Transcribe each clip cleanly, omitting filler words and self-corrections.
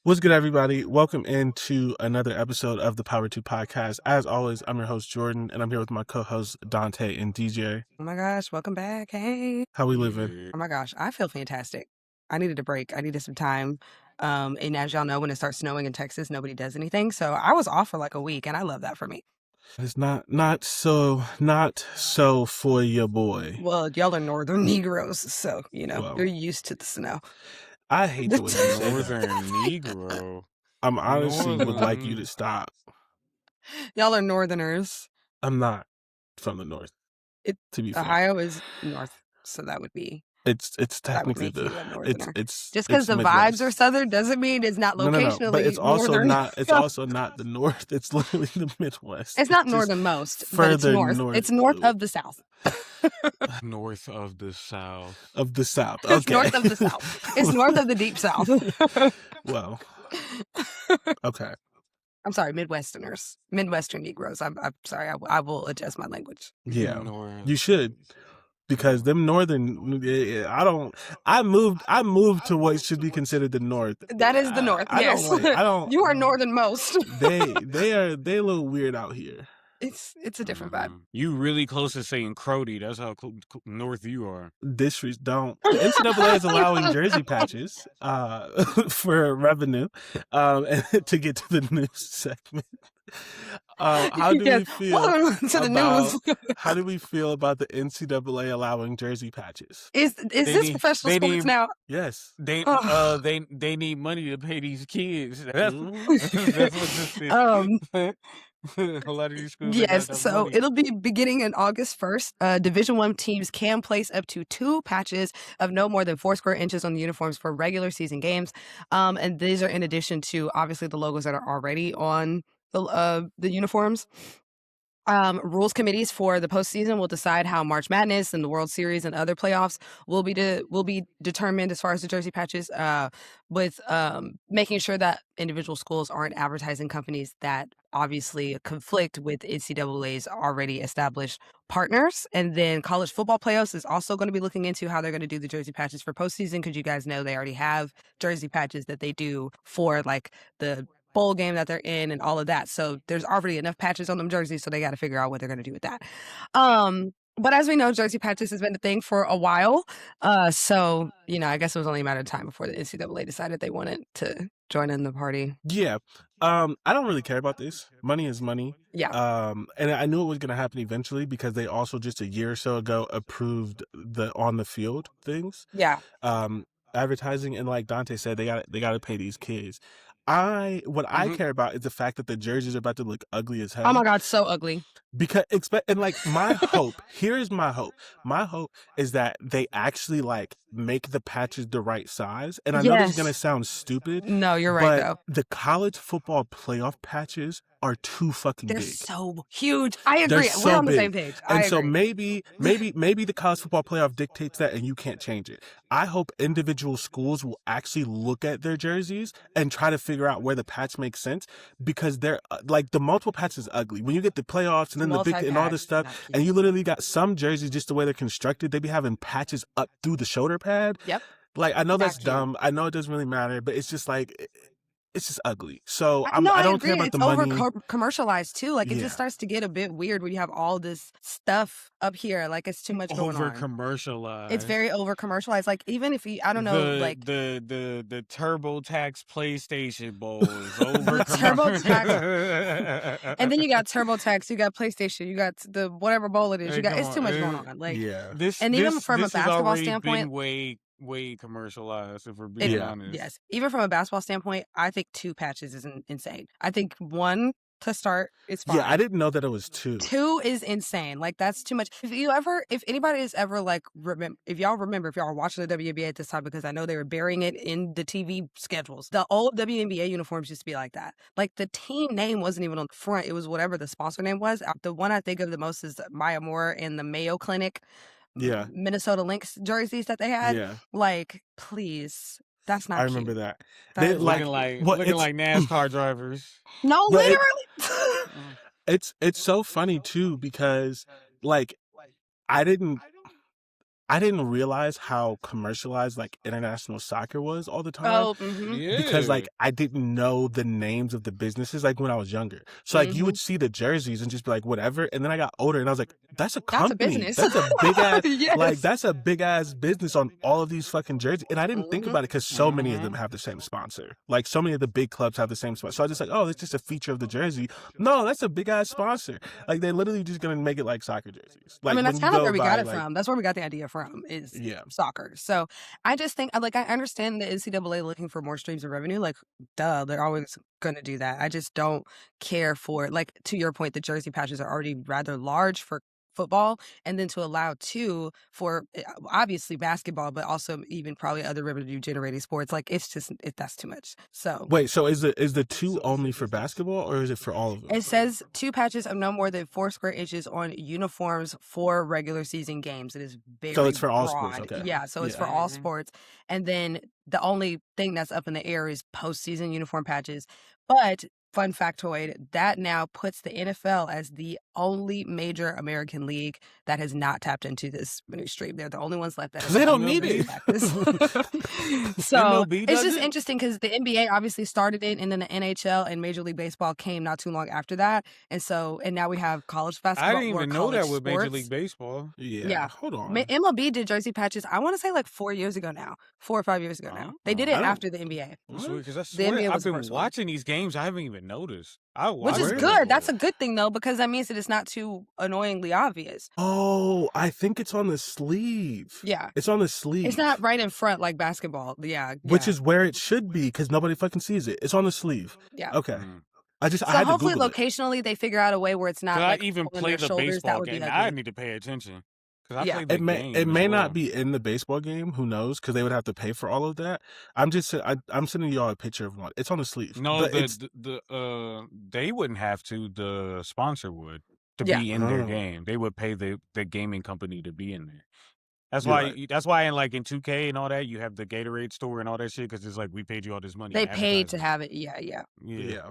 What's good, everybody? Welcome into another episode of the Power 2 podcast. As always, I'm your host, Jordan, and I'm here with my co-hosts, Dante and DJ. Oh my gosh, welcome back. Hey. How we living? Oh my gosh, I feel fantastic. I needed a break. I needed some time. And as y'all know, when it starts snowing in Texas, nobody does anything. So I was off for like a week, and I love that for me. It's not so for your boy. Well, y'all are northern Negroes, so Well, you're used to the snow. I hate the way you say that. Northern Negro. I'm honestly would Northern. like you to stop. Y'all are northerners. I'm not from the north. To be fair, Ohio is north, so that would be. it's That would technically make you a northerner. it's Just because it's the Midwest. vibes are southern doesn't mean it's not No, locationally but it's also northern. not. It's also not the north. It's literally the Midwest. It's not just northernmost, but it's further north. north. It's north of the south. North of the South. Of the South. It's Okay. north of the South. It's north of the deep South. Well, okay. I'm sorry, Midwesterners, Midwestern Negroes. I'm sorry. I will adjust my language. Yeah, North. you should, because them northern. I moved to what should be considered the north. That is the north. I Yes, don't. you are northernmost. They a little weird out here. It's a different vibe. You really close to saying Crody. That's how north you are. Don't. The NCAA is allowing jersey patches for revenue, and to get to the news segment. How do we feel Welcome to the about news. how do we feel about the NCAA allowing jersey patches? Is this professional they sports need- now? Yes. They Oh. they need money to pay these kids. That's, Mhm. that's what this is. A lot of these schools. ain't got Yes, enough so money. it'll be beginning on August 1st. Division I teams can place up to 2 patches of no more than 4 square inches on the uniforms for regular season games. And these are in addition to obviously the logos that are already on the uniforms. Rules committees for the postseason will decide how March Madness and the World Series and other playoffs will be determined as far as the jersey patches, with making sure that individual schools aren't advertising companies that obviously conflict with NCAA's already established partners. And then college football playoffs is also going to be looking into how they're going to do the jersey patches for postseason, because you guys know they already have jersey patches that they do for like the bowl game that they're in and all of that. So there's already enough patches on them jerseys, so they got to figure out what they're going to do with that. But as we know, jersey patches has been a thing for a while. So, I guess it was only a matter of time before the NCAA decided they wanted to join in the party. Yeah. I don't really care about this. Money is money. Yeah. And I knew it was going to happen eventually, because they also just a year or so ago approved the on the field things. Yeah. Advertising, and like Dante said, they got to pay these kids. I care about is the fact that the jerseys are about to look ugly as hell. Oh my God, so ugly. Because my hope, here is my hope. My hope is that they actually make the patches the right size. And I know this is gonna Yes. sound stupid, No, you're right but though. the college football playoff patches are too fucking They're big. so huge. I They're agree. so We're on the big. same page. And I so agree. maybe the college football playoff dictates that, and you can't change it. I hope individual schools will actually look at their jerseys and try to figure out where the patch makes sense, because they're the multiple patch is ugly. When you get the playoffs and then the big and all this stuff, and you literally got some jerseys, just the way they're constructed, they be having patches up through the shoulder pad. Yep. I know that's Not cute. dumb. I know it doesn't really matter, but it's just it's just ugly. So No, I don't agree. care about It's the money. Commercialized too. It Yeah. just starts to get a bit weird when you have all this stuff up here. It's too much going Over on. commercialized. It's very over commercialized. Even if you, I don't know, the TurboTax PlayStation Bowl is over. TurboTax. And then you got TurboTax, you got PlayStation, you got the whatever bowl it is. Hey, You got come it's too on. much going on. Yeah. And even from a this has basketball already standpoint, been way commercialized, if we're being Yeah. honest. yes, even from a basketball standpoint, I think 2 patches is insane. I think 1 to start is fine. Yeah, I didn't know that it was 2. 2 is insane. That's too much. If anybody is ever if y'all are watching the WNBA at this time, because I know they were burying it in the TV schedules. The old WNBA uniforms used to be like that. The team name wasn't even on the front. It was whatever the sponsor name was. The one I think of the most is Maya Moore and the Mayo Clinic. Yeah. Minnesota Lynx jerseys that they had. Yeah. Please. That's not I cute. remember that. That They is like looking like NASCAR drivers. No, But literally. it's so funny too, because I didn't I didn't realize how commercialized like international soccer was all the time. Oh, mm-hmm. Because Yeah. like I didn't know the names of the businesses like when I was younger. So like you would see the jerseys and just be like whatever. And then I got older and I was like, that's a That's a company. business. That's a big ass like Yes. that's a big ass business on all of these fucking jerseys. And I didn't think Mhm. about it because so many of Mhm. them have the same sponsor. Like so many of the big clubs have the same sponsor. So I was just like, oh, it's just a feature of the jersey. No, that's a big ass sponsor. Like they're literally just gonna make it like soccer jerseys. I Like mean, when that's you kind of go where we got by it like from. That's where we got the idea from, is yeah. soccer. So I just think, like, I understand the NCAA looking for more streams of revenue. Like, duh, they're always going to do that. I just don't care for, like, to your point, the jersey patches are already rather large for football, and then to allow two for obviously basketball, but also even probably other revenue generating sports. Like, it's just, that's too much. So Wait, so is the two only for basketball or is it for all of them? it says 2 patches of no more than 4 square inches on uniforms for regular season games. It is very So it's for all broad. sports, okay. Yeah, so it's Yeah. for all Mhm. sports. And then the only thing that's up in the air is postseason uniform patches. But fun factoid, that now puts the NFL as the only major American league that has not tapped into this revenue stream. They're the only ones left that Because have they don't not need MLB. it. tapped this. So MLB it's does just it? interesting because the NBA obviously started it, and then the NHL and Major League Baseball came not too long after that. And so, and now we have college I basketball didn't or even know that college with Major sports. League Baseball. Yeah, Yeah. hold on. MLB did jersey patches, I want to say like 4 years ago now, 4 or 5 years ago now. They did Oh, it I don't after the NBA, that's what? weird because I The NBA swear I've was the been first one. watching these games. I haven't even noticed. I which watch is Where? good. That's a baseball. good thing though, because that means that it's not too annoyingly obvious. Oh, I think it's on the sleeve. Yeah. It's on the sleeve. It's not right in front like basketball. Yeah. Which yeah, is where it should be because nobody fucking sees it. It's on the sleeve. yeah. Okay. Mm. I So had to hopefully Google it. locationally they figure out a way where it's not Could I like even on play their the shoulders. That baseball would be game? Now I ugly. need to pay attention because I Yeah. play the It game. may as well. not be in the baseball game. Who knows? Because they would have to pay for all of that. I'm sending y'all a picture of one. It's on the sleeve. No, But it's they wouldn't have to. The sponsor would to Yeah. be in their Oh, game. They would pay the gaming company to be in there. That's you're why. right. That's why in like in 2K and all that, you have the Gatorade store and all that shit because it's like we paid you all this money. They to paid advertise to this. have it. Yeah. Yeah. Yeah. Yeah.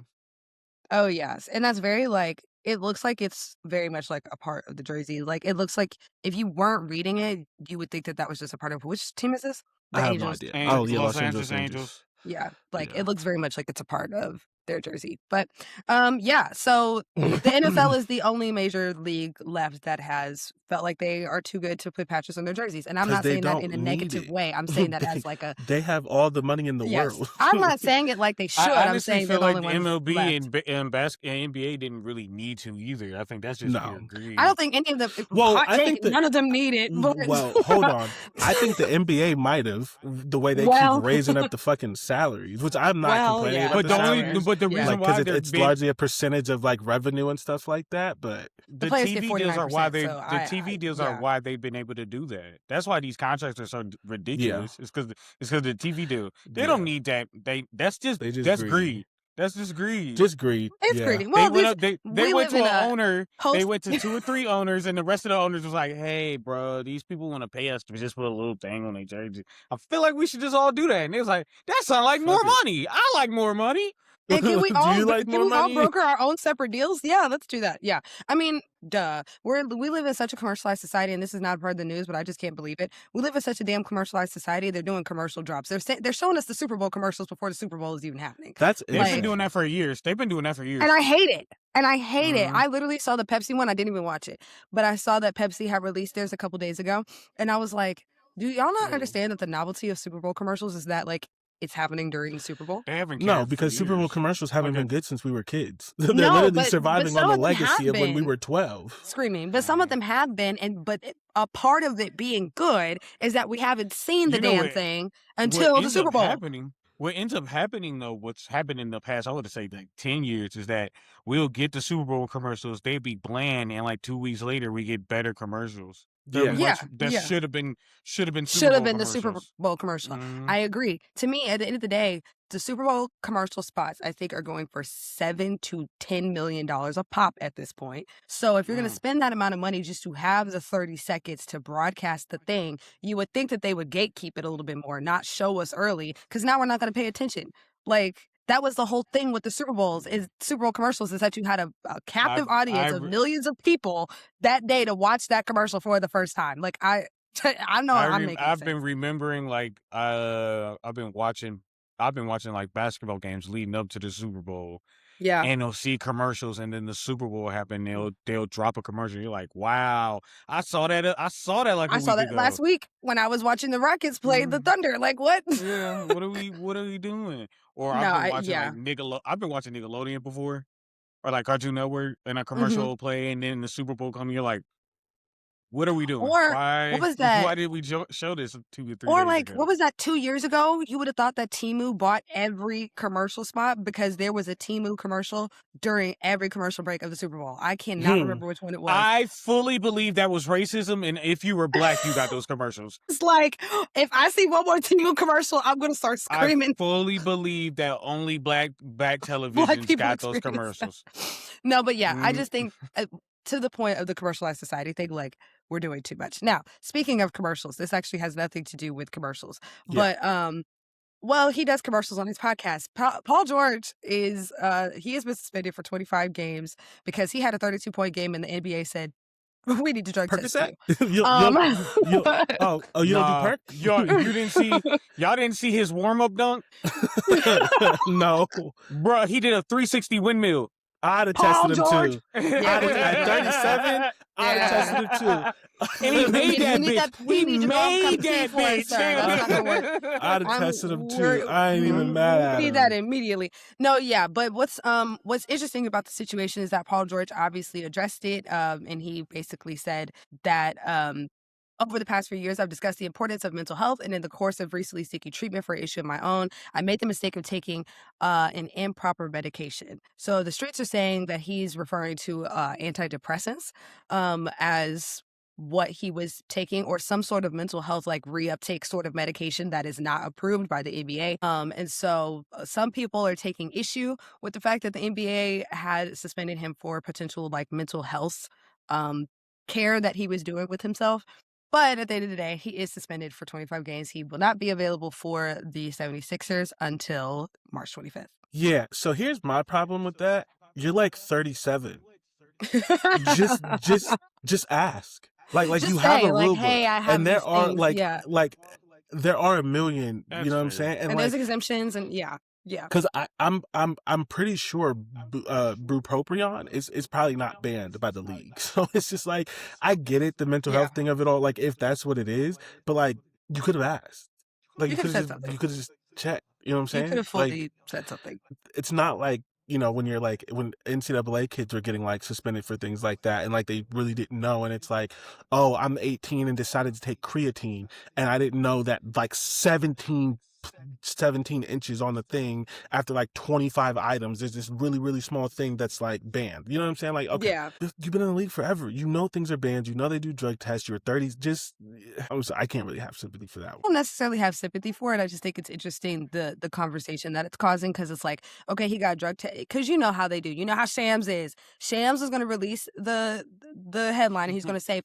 Oh, yes. And that's very like, it looks like it's very much like a part of the jersey. Like, it looks like if you weren't reading it, you would think that that was just a part of, which team is this? I The have no Angels. idea. And Oh yeah, Los Los Angeles Angeles Angels. Angels. Yeah. Like, Yeah. it looks very much like it's a part of their jersey. But yeah. So the NFL is the only major league left that has felt like they are too good to put patches on their jerseys. And I'm 'Cause not they saying that don't in a need negative it. way. I'm saying that They as like a, they have all the money in the yes. world. I'm not saying it like they should. I I'm honestly saying they're feel the like only the ones MLB left. and NBA didn't really need to either. I think that's just pure No. greed. I don't think any of them, Well, hot I take, think that none of them need it. But well, hold on. I think the NBA might have the way they keep Well, raising up the fucking salaries, which I'm not well, complaining yeah, about But the the only, salaries. but the yeah. reason Like, because why they're it's big, largely a percentage of like revenue and stuff like that. But The the players get TV deals are why 49%. they, So the TV deals are yeah. why they've been able to do that. That's why these contracts are so yeah, ridiculous. It's because the TV deal. They don't yeah, need that. That's they just that's greedy. greed. That's just greed. Just greed. It's Yeah. greedy. They Well, went up. They we went live to in an a owner. They post. went to 2 or 3 owners, and the rest of the owners was like, "Hey, bro, these people want to pay us to just put a little thing on their jersey. I feel like we should just all do that." And it was like, "That sounds like more Fuck it. money. I like more money." And can we Do all you like more money? broker our own separate deals? Yeah, let's do that. Yeah. I mean, duh. We live in such a commercialized society, and this is not part of the news, but I just can't believe it. We live in such a damn commercialized society. They're doing commercial drops. They're showing us the Super Bowl commercials before the Super Bowl is even happening. That's They've been Like, insane. doing that for years. They've been doing that for years. and I hate it. And I hate it. Mhm. I literally saw the Pepsi one. I didn't even watch it, but I saw that Pepsi had released theirs a couple days ago, and I was like, do y'all not Mm. understand that the novelty of Super Bowl commercials is that like it's happening during the Super Bowl? They haven't No, cared for because Super Bowl years. commercials haven't Like been a, good since we were kids. They're No, literally but surviving some on the of them legacy have of when we been were 12. screaming, but some of them have been, but a part of it being good is that we haven't seen the you know damn what? thing What until the ends Super up Bowl. happening? What ends up happening though? What's happened in the past? I would say like 10 years is that we'll get the Super Bowl commercials. They'd be bland, and like 2 weeks later, we get better commercials. They're Yeah. Yeah, much that yeah. should have been Should Super have Bowl been the Super commercials. Bowl commercial. Mhm. I agree. To me, at the end of the day, the Super Bowl commercial spots, I think, are going for $7 to $10 million a pop at this point. So if you're going to Mm. spend that amount of money just to have the 30 seconds to broadcast the thing, you would think that they would gatekeep it a little bit more, not show us early, because now we're not going to pay attention. Like, that was the whole thing with the Super Bowls, is Super Bowl commercials, is that you had a captive I audience of re- millions of people that day to watch that commercial for the first time. Like, I know I'm making I've sense. been remembering I've been watching like basketball games leading up to the Super Bowl, Yeah. and they'll see commercials, and then the Super Bowl happen. They'll drop a commercial. You're like, wow, I saw that like I a saw week that ago. last week when I was watching the Rockets play the Thunder. Like, what? Yeah, what are we doing? Or No, yeah. I've been watching Nickelodeon before, or like Cartoon Network, and a Mhm. commercial will play, and then the Super Bowl come. You're like, what are we doing? Or what Why was that? why did we show this 2 or 3 Or days like, ago? what was that 2 years ago? You would have thought that Temu bought every commercial spot because there was a Temu commercial during every commercial break of the Super Bowl. I cannot Hmm. remember which one it was. I fully believe that was racism, and if you were black, you got those commercials. It's like, if I see one more Temu commercial, I'm gonna start I screaming. fully believe that only black Black televisions people got those experience that. commercials. No, but yeah, I Mm, just think to the point of the commercialized society thing, like we're doing too much. Now, speaking of commercials, this actually has nothing to do with commercials, Yeah. but well, he does commercials on his podcast. Paul George is he has been suspended for 25 games because he had a 32-point game and the NBA said we need to drug test Percocet? you. You'll you don't do nah, perk? y'all didn't see his warm up dunk, No. bro. He did a 360 windmill. I'd have Paul tested him George. too. Yeah, At 37, I'd have tested him too. And he made that we need bitch. we He need you to all come made see that for it, sir. That's not gonna work. bitch. I'd have tested him too. We're I ain't even mad at we need him. that immediately. No, yeah, but what's interesting about the situation is that Paul George obviously addressed it, and he basically said that over the past few years, I've discussed the importance of mental health, and in the course of recently seeking treatment for an issue of my own, I made the mistake of taking an improper medication. So the streets are saying that he's referring to antidepressants as what he was taking, or some sort of mental health like reuptake sort of medication that is not approved by the NBA. And so some people are taking issue with the fact that the NBA had suspended him for potential like mental health care that he was doing with himself. But at the end of the day, he is suspended for 25 games. He will not be available for the 76ers until March 25th. Yeah, so here's my problem with that. You're like 37. Just ask. Like Just you have say, a like, rule hey, book, I have and there these are things. Yeah. like there are a million, you That's know what I'm fair. saying? And there's exemptions, and yeah. Because I'm pretty sure bupropion is probably not banned by the league. So it's just like, I get it, the mental Yeah. health thing of it all, like if that's what it is, but like you could have asked. Like You you could could have said have something. you could have just checked. You know what I'm You could saying? have Like fully said something. it's not like, when you're like, when NCAA kids were getting like suspended for things like that, and like they really didn't know, and it's like, oh, I'm 18 and decided to take creatine, and I didn't know that like 17 inches on the thing after like 25 items, there's this really, really small thing that's like banned. You know what I'm saying? Like, okay, Yeah. you've been in the league forever. You know things are banned. You know they do drug tests. You're 30s. I can't really have sympathy for that I one. don't necessarily have sympathy for it. I just think it's interesting the conversation that it's causing, because it's like, okay, he got drug tested, because you know how they do. You know how Shams is. Shams is going to release the headline, and he's going to say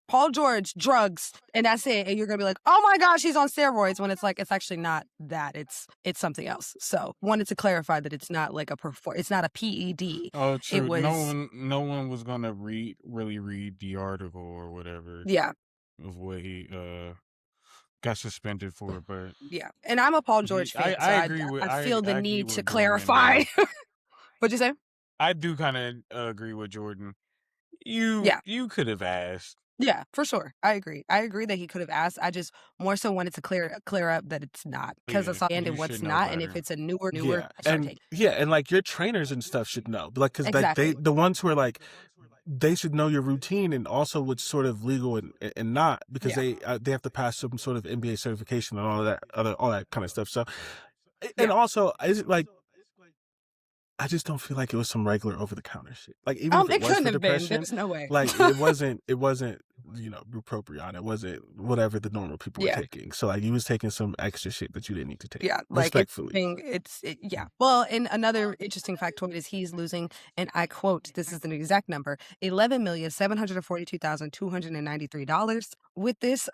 Paul George drugs, and that's it. And you're going to be like, oh my gosh, he's on steroids, when it's like, it's actually not that. It's something else. So wanted to clarify that it's not like it's not a PED. Oh, true. It was No one was gonna really read the article or whatever yeah. of what he got suspended for, but Yeah. And I'm a Paul George fan, so I feel the I agree need with to Jordan clarify. What'd you say? I do kind of agree with Jordan. Yeah. You could have asked. Yeah, for sure. I agree. I agree that he could have asked. I just more so wanted to clear up that it's not, because Yeah, it's all and you what's should know not, and if better. it's a newer, Yeah, I start and taking. and like your trainers and stuff should know, like, because like Exactly. the ones who are like, they should know your routine and also what's sort of legal and not, because Yeah. they have to pass some sort of NBA certification and all of that all that kind of stuff. So, and Yeah. also, is it like, I just don't feel like it was some regular over the counter shit. Like, even if It it was couldn't for have been. depression, There's no way. like it wasn't bupropion. It wasn't whatever the normal people were Yeah. taking. So like, you was taking some extra shit that you didn't need to take. Yeah, like Respectfully. yeah. Well, and another interesting factoid is he's losing, and I quote, this is an exact number, $11,742,293 with this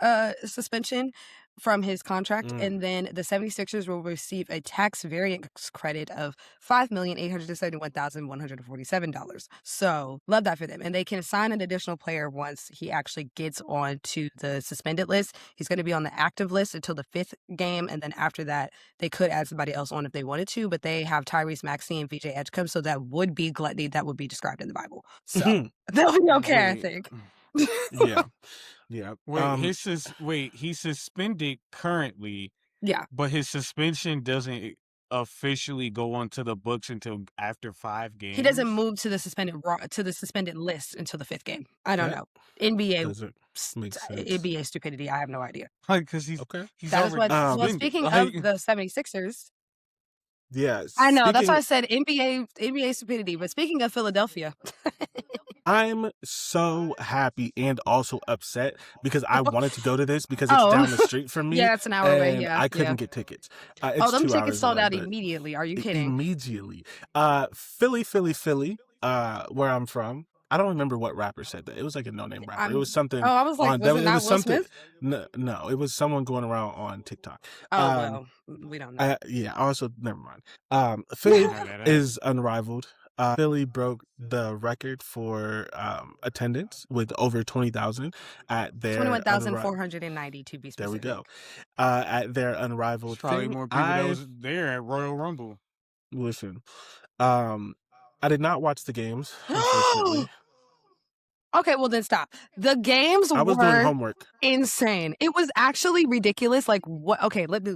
suspension. from his contract. Mm. And then the 76ers will receive a tax variance credit of $5,871,147. So love that for them. And they can assign an additional player once he actually gets on to the suspended list. He's going to be on the active list until the 5th game. And then after that, they could add somebody else on if they wanted to, but they have Tyrese Maxey and VJ Edgecombe. So that would be gluttony that would be described in the Bible. So they'll be okay, I think. Yeah. Yeah. Wait, he's suspended currently, Yeah. but his suspension doesn't officially go onto the books until after 5 games. He doesn't move to the suspended list until the 5th game. I don't know. NBA doesn't make sense. NBA stupidity. I have no idea. Like, because he's Okay. he's That is already what. Well, suspended. speaking Like, of the 76ers, Yeah. I know that's why speaking- I said NBA stupidity. But speaking of Philadelphia, I'm so happy and also upset because I wanted to go to this because it's Oh. down the street from me. Yeah, it's an hour away, and yeah, I couldn't yeah. get tickets. It's them 2 tickets hours sold away, out but immediately. Are you kidding? immediately. Philly, where I'm from. I don't remember what rapper said that. It was like a no-name rapper. It was something. I was like, on, was it not Will something. Smith? No, it was someone going around on TikTok. Oh, well, we don't know. Yeah. Also, never mind. Philly know that. is unrivaled. Philly broke the record for attendance with over 20,000 at their 21,490 to be specific. There we go. At their unrivaled There's probably thing. more people that was there at Royal Rumble. Listen, I did not watch the games, unfortunately. Okay, well then stop. The games I was doing were homework. insane. It was actually ridiculous. Like what? Okay, let me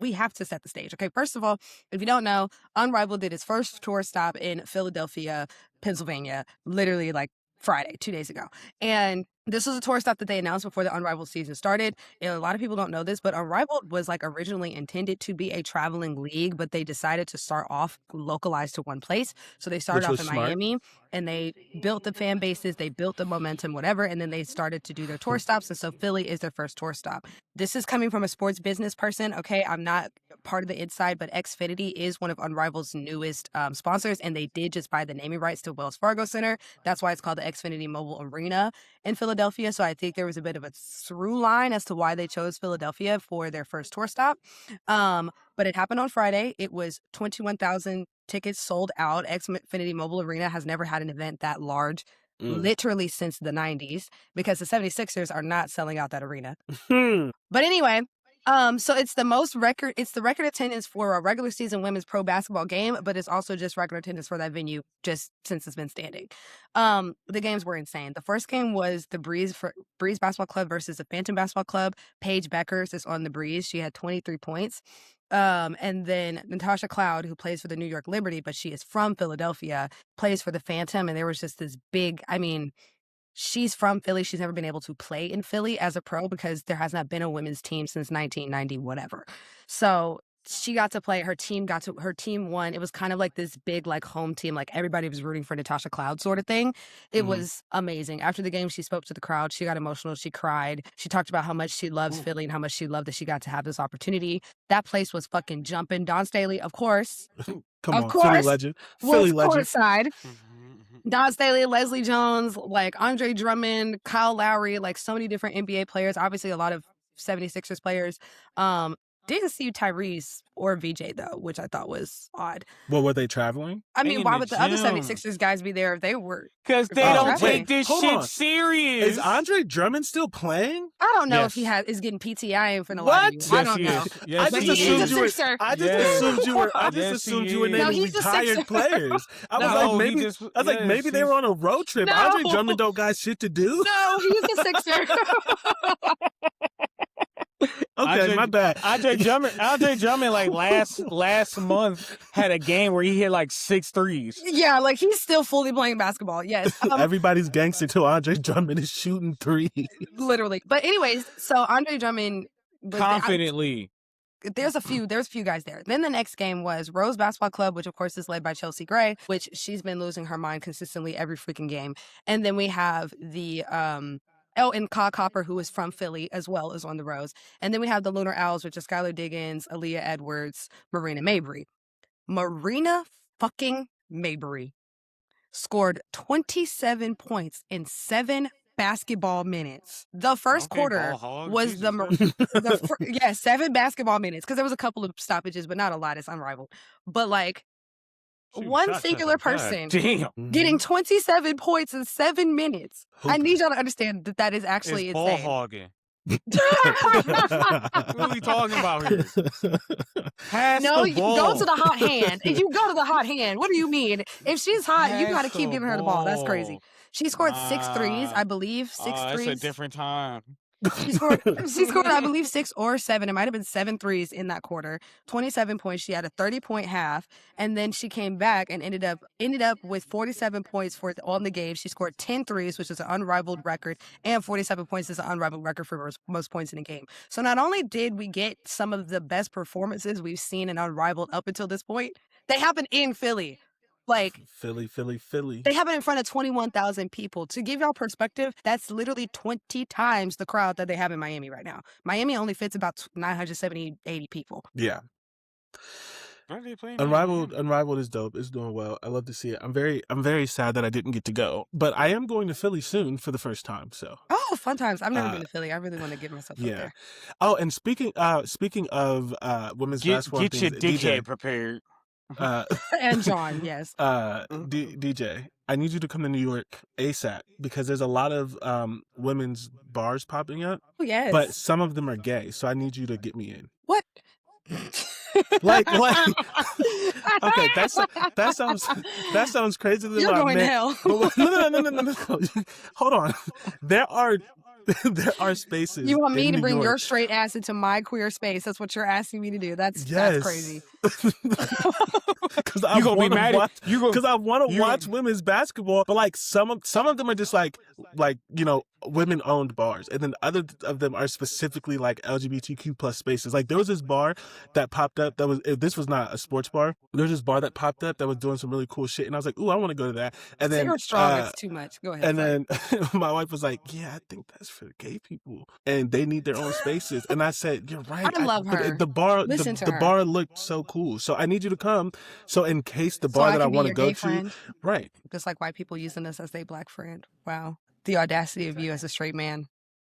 we have to set the stage. Okay, first of all, if you don't know, Unrivaled did its first tour stop in Philadelphia, Pennsylvania, literally like Friday, 2 days ago. And this was a tour stop that they announced before the Unrivaled season started. And a lot of people don't know this, but Unrivaled was like originally intended to be a traveling league, but they decided to start off localized to one place. So they started off in Miami and they built the fan bases, they built the momentum, whatever, and then they started to do their tour stops. And so Philly is their first tour stop. This is coming from a sports business person. Okay, I'm not part of the inside, but Xfinity is one of Unrivaled's newest sponsors, and they did just buy the naming rights to Wells Fargo Center. That's why it's called the Xfinity Mobile Arena in Philadelphia. So I think there was a bit of a through line as to why they chose Philadelphia for their first tour stop. But it happened on Friday. It was 21,000 tickets sold out. Xfinity Mobile Arena has never had an event that large literally since the 90s because the 76ers are not selling out that arena. But anyway, so it's the record attendance for a regular season women's pro basketball game, but it's also just record attendance for that venue just since it's been standing. The games were insane. The first game was the Breeze Basketball Club versus the Phantom Basketball Club. Paige Beckers is on the Breeze. She had 23 points. And then Natasha Cloud, who plays for the New York Liberty, but she is from Philadelphia, plays for the Phantom. And there was just this big, she's from Philly. She's never been able to play in Philly as a pro because there has not been a women's team since 1990, whatever. So she got to play. Her team won. It was kind of like this big, like home team. Like everybody was rooting for Natasha Cloud sort of thing. It was amazing. After the game, she spoke to the crowd. She got emotional. She cried. She talked about how much she loves Philly and how much she loved that she got to have this opportunity. That place was fucking jumping. Dawn Staley, of course. Philly legend. Philly legend. Courtside. Dawn Staley, Leslie Jones, like Andre Drummond, Kyle Lowry, like so many different NBA players. Obviously, a lot of 76ers players. Didn't see Tyrese or VJ, though, which I thought was odd. Well, were they traveling? I mean, why would the other 76ers guys be there if they were? Because they don't take this shit serious. Is Andre Drummond still playing? I don't know if he is getting PTI from the lie to you. I don't know. Yes, I just assumed you were naming retired players. I was like, maybe they were on a road trip. No. Andre Drummond don't got shit to do. No, he's a Sixer. Okay, my bad. Andre Drummond, like last month had a game where he hit like 6 threes. Yeah, like he's still fully playing basketball. Yes, everybody's gangster till Andre Drummond is shooting threes. Literally, but anyways, so Andre Drummond confidently. There's a few guys there. Then the next game was Rose Basketball Club, which of course is led by Chelsea Gray, which she's been losing her mind consistently every freaking game. And then we have the and Ka Copper, who is from Philly as well, is on the Rose. And then we have the Lunar Owls, which is Skylar Diggins, Aaliyah Edwards, Marina Mabry. Marina fucking Mabry scored 27 points in 7 basketball minutes. The first Okay, quarter ball hog. was Jesus. 7 basketball minutes because there was a couple of stoppages, but not a lot. It's unrivaled. But like Shooting one shot singular seven. God person damn. getting 27 points in 7 minutes. I need y'all to understand that that is actually It's ball insane. hogging. What are we talking about here? Pass No, the you ball. go to the hot hand. And you go to the hot hand. What do you mean? If she's hot, you got to Pass keep the giving her the ball. That's crazy. ball. She scored 6 threes, I believe. 6 It's a threes. different time. She scored, I believe, 6 or 7. It might have been 7 threes in that quarter. 27 points. She had a 30-point half, and then she came back and ended up with 47 points on the game. She scored 10 threes, which is an unrivaled record, and 47 points is an unrivaled record for most points in a game. So not only did we get some of the best performances we've seen in unrivaled up until this point, they happened in Philly. Like Philly. they have it in front of 21,000 people. To give y'all perspective, that's literally 20 times the crowd that they have in Miami right now. Miami only fits about 970, 80 people. Yeah. Where are they playing? Unrivaled is dope. It's doing well. I love to see it. I'm very sad that I didn't get to go, but I am going to Philly soon for the first time. So Oh, fun times. I've never been to Philly. I really want to get myself up yeah. there. Oh, and speaking of women's basketball, Get your things, dickhead DJ, prepared. And John, yes. DJ, I need you to come to New York ASAP because there's a lot of women's bars popping up, Oh, yes. but some of them are gay. So I need you to get me in. What? Like okay, that sounds crazy than You're what I going to meant. hell. But no. Hold on. There are spaces. You want me in to New bring York. your straight ass into my queer space? That's what you're asking me to do. That's crazy. Because I You gonna be want to mad at- watch. you gonna- Because I want to you- watch women's basketball, but like some of them are just like women owned bars, and then other of them are specifically like LGBTQ plus spaces. Like there was this bar that popped up that was this was not a sports bar. There was this bar that popped up that was doing some really cool shit, and I was like, ooh, I want to go to that. And then You're strong. It's too much. Go ahead. and then my wife was like, yeah, I think that's for gay people, and they need their own spaces. And I said, you're right. I love her. The bar, Listen to the her. bar looked so cool. So I need you to come. So in case the So bar I that I can be want to your go gay to, friend? right? Just like white people using us as their black friend. Wow. The audacity of you as a straight man.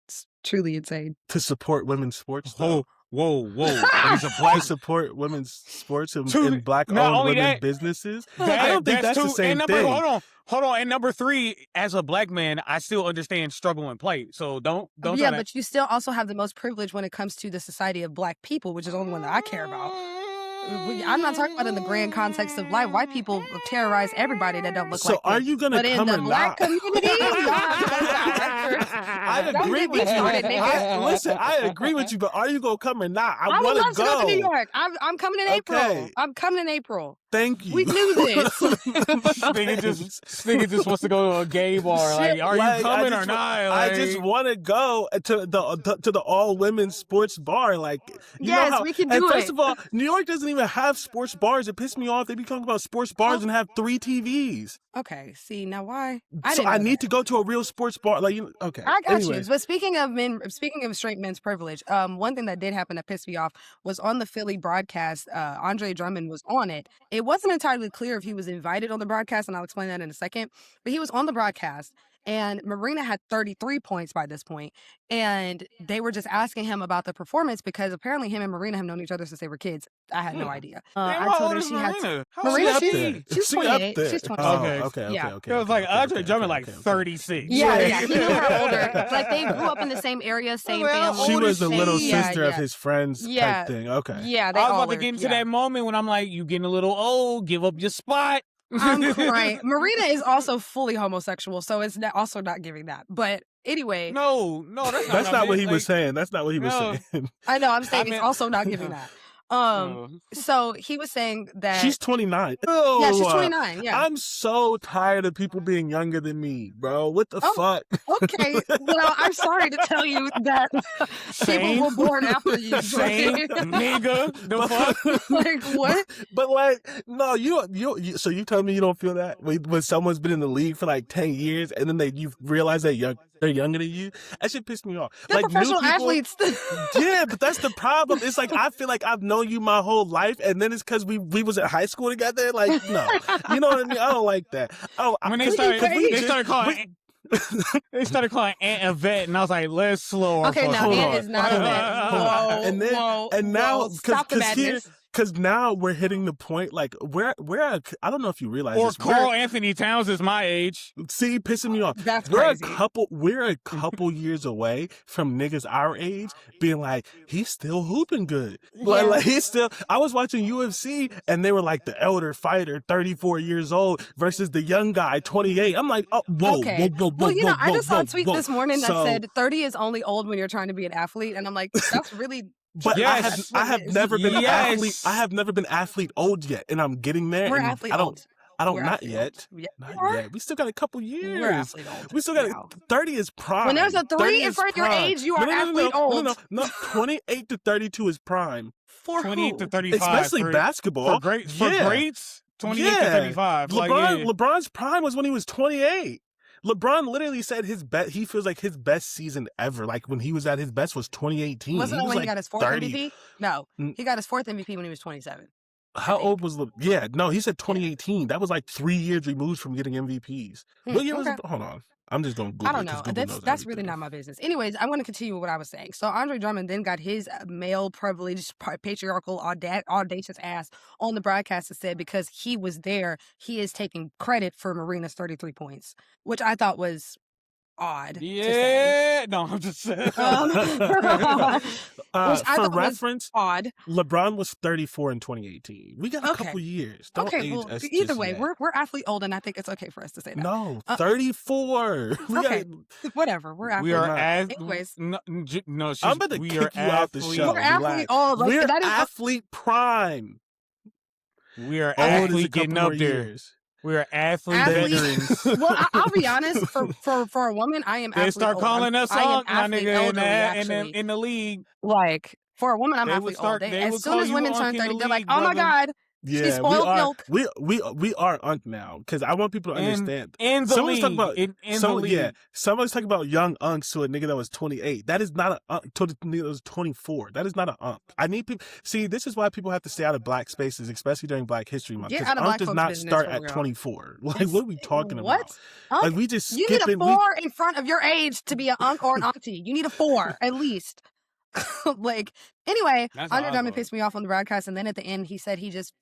It's truly insane. To support women's sports. though. Whoa. But he's a To black. support women's sports and Two- black not owned only women's that- businesses. I don't think that's the same and thing. Hold on. And number 3, as a black man, I still understand struggle and plight. So don't. Yeah, try to- but you still also have the most privilege when it comes to the society of black people, which is the only one that I care about. I'm not talking about in the grand context of life. White people terrorize everybody that don't look So like are them. you gonna But in come the or black not? community, y'all I Don't agree get me with you. started, nigga. Listen, I agree with you, but are you gonna come or not? I would want love to go to New go. York. I'm coming in April. Okay. I'm coming in April. Thank you. We knew this. Nigga just wants to go to a gay bar. Like, are Like, you coming or not? I just want to go to the all women's sports bar. Like, you know Yes, how, we can and do first it. of all, New York doesn't even have sports bars. It pissed me off. They be talking about sports bars and have 3 TVs. Okay, see now why? So I need to go to a real sports bar. Like, okay. I got Anyways. you. But speaking of straight men's privilege, one thing that did happen that pissed me off was on the Philly broadcast. Andre Drummond was on it. It wasn't entirely clear if he was invited on the broadcast, and I'll explain that in a second. But he was on the broadcast, and Marina had 33 points by this point, and they were just asking him about the performance because apparently him and Marina have known each other since they were kids. I had no idea. I told her she had. Marina, she's 28. She's 28. Okay. Yeah. It was like Andre Drummond, like 36. Yeah. He knew her older. Like they grew up in the same area, same family. She was the same- little yeah, sister of yeah. his friends Yeah. type thing. Okay. Yeah, they I was all about to were, get into yeah. that moment when I'm like, you getting a little old, give up your spot. I'm crying. Marina is also fully homosexual, so it's also not giving that. But anyway, No, That's not what he was saying. That's not what he was No. saying. I know I'm saying I mean- it's also not giving that. So he was saying that She's 29. yeah, she's Ew. 29. Yeah. I'm so tired of people being younger than me, bro. What the Oh. fuck? Okay. Well, I'm sorry to tell you that Same. people were born after you. Same, nigga. The fuck? Like what? But like, no, you. So you tell me you don't feel that when someone's been in the league for like 10 years and then you realize they're younger than you. That shit pissed me off. They're like professional new people, athletes. Yeah, but that's the problem. It's like I feel like I've known you my whole life, and then it's because we was at high school together. Like, no, you know what I mean? I don't like that. Oh, When they 'cause started we just- calling They started calling Ant a vet, and I was like, let's slow our Okay, now fucking Ant roll. is not a vet. Whoa, And then whoa, and now whoa. Stop the madness. because now we're hitting the point like I don't know if you realize Or this. Carl Anthony Towns is my age. See, pissing me off. That's We're crazy. a couple years away from niggas our age being like, he's still hooping good. Like he's still. I was watching UFC and they were like the elder fighter, 34 years old versus the young guy, 28. I'm like, oh, whoa, Okay. whoa, Well, you know, I just saw a whoa, tweet whoa. this morning that So- said 30 is only old when you're trying to be an athlete, and I'm like, that's really. But Yes. I have never been an Yes. athlete. I have never been athlete old yet, and I'm getting there. We're and athlete I don't. old. I don't. We're Not athlete yet. old. Yeah, Not we are. yet. We still got a couple years. We're athlete old. We still got Wow. 30 is prime. When there's a 3 30 in is front of your prime. age, you are athlete old. No. 28 to 32 is prime, For 28 who? to 35. especially for, basketball. For Yeah. greats, 28 to 35. LeBron's prime was when he was 28. LeBron literally said he feels like his best season ever, like when he was at his best, was 2018. Wasn't it when he got his 4th 30. MVP? No, Mm. he got his 4th MVP when he was 27. How old was Yeah, no, he said 2018. That was like 3 years removed from getting MVPs. What year was it? Hold on. I'm just going to Google I don't it 'cause know. Google knows That's really everything. not my business. Anyways, I want to continue with what I was saying. So Andre Drummond then got his male privileged, patriarchal, audacious ass on the broadcast and said because he was there, he is taking credit for Marina's 33 points, which I thought was odd to say. Yeah. No, I'm just saying. Which I For thought was reference, odd. LeBron was 34 in 2018. We got a Okay. couple years. Don't Okay, age well, us either just way, yet. we're athlete old, and I think it's okay for us to say that. No, 34. Okay. Whatever, we're athlete We are old. as Anyways. no, I'm about to we kick are you out the athlete- show. We're athlete Relax. old. Like, We're that is athlete prime. We are Old is a athlete couple getting more up there. years. We are athlete Athlete- veterans. Well, I'll be honest. For a woman, I am They athlete start old. calling us I am out, my athlete nigga, elderly, actually. in the league. Like for a woman, I'm They would athlete start- old. they As would soon call as you women Unc turn in the 30, they're like, league, "Oh my brother." god, Yeah, she's spoiled milk." we are Unc now because I want people to understand. In the Someone's league. talking about the league. Yeah, someone's talking about young Unks to a nigga that was 28. That is not a Unk to the nigga that was 24. That is not an Unk. I need people. See, this is why people have to stay out of black spaces, especially during Black History Month. Get Because out of Unc black does folks' not business start for at real. 24. Like, what are we talking What? about? Unc? Like, we just You need a skipping. 4 in front of your age to be an unc or an auntie. You need a 4 at least. Like anyway, That's how Andre I Drummond thought. pissed me off on the broadcast, and then at the end he said he just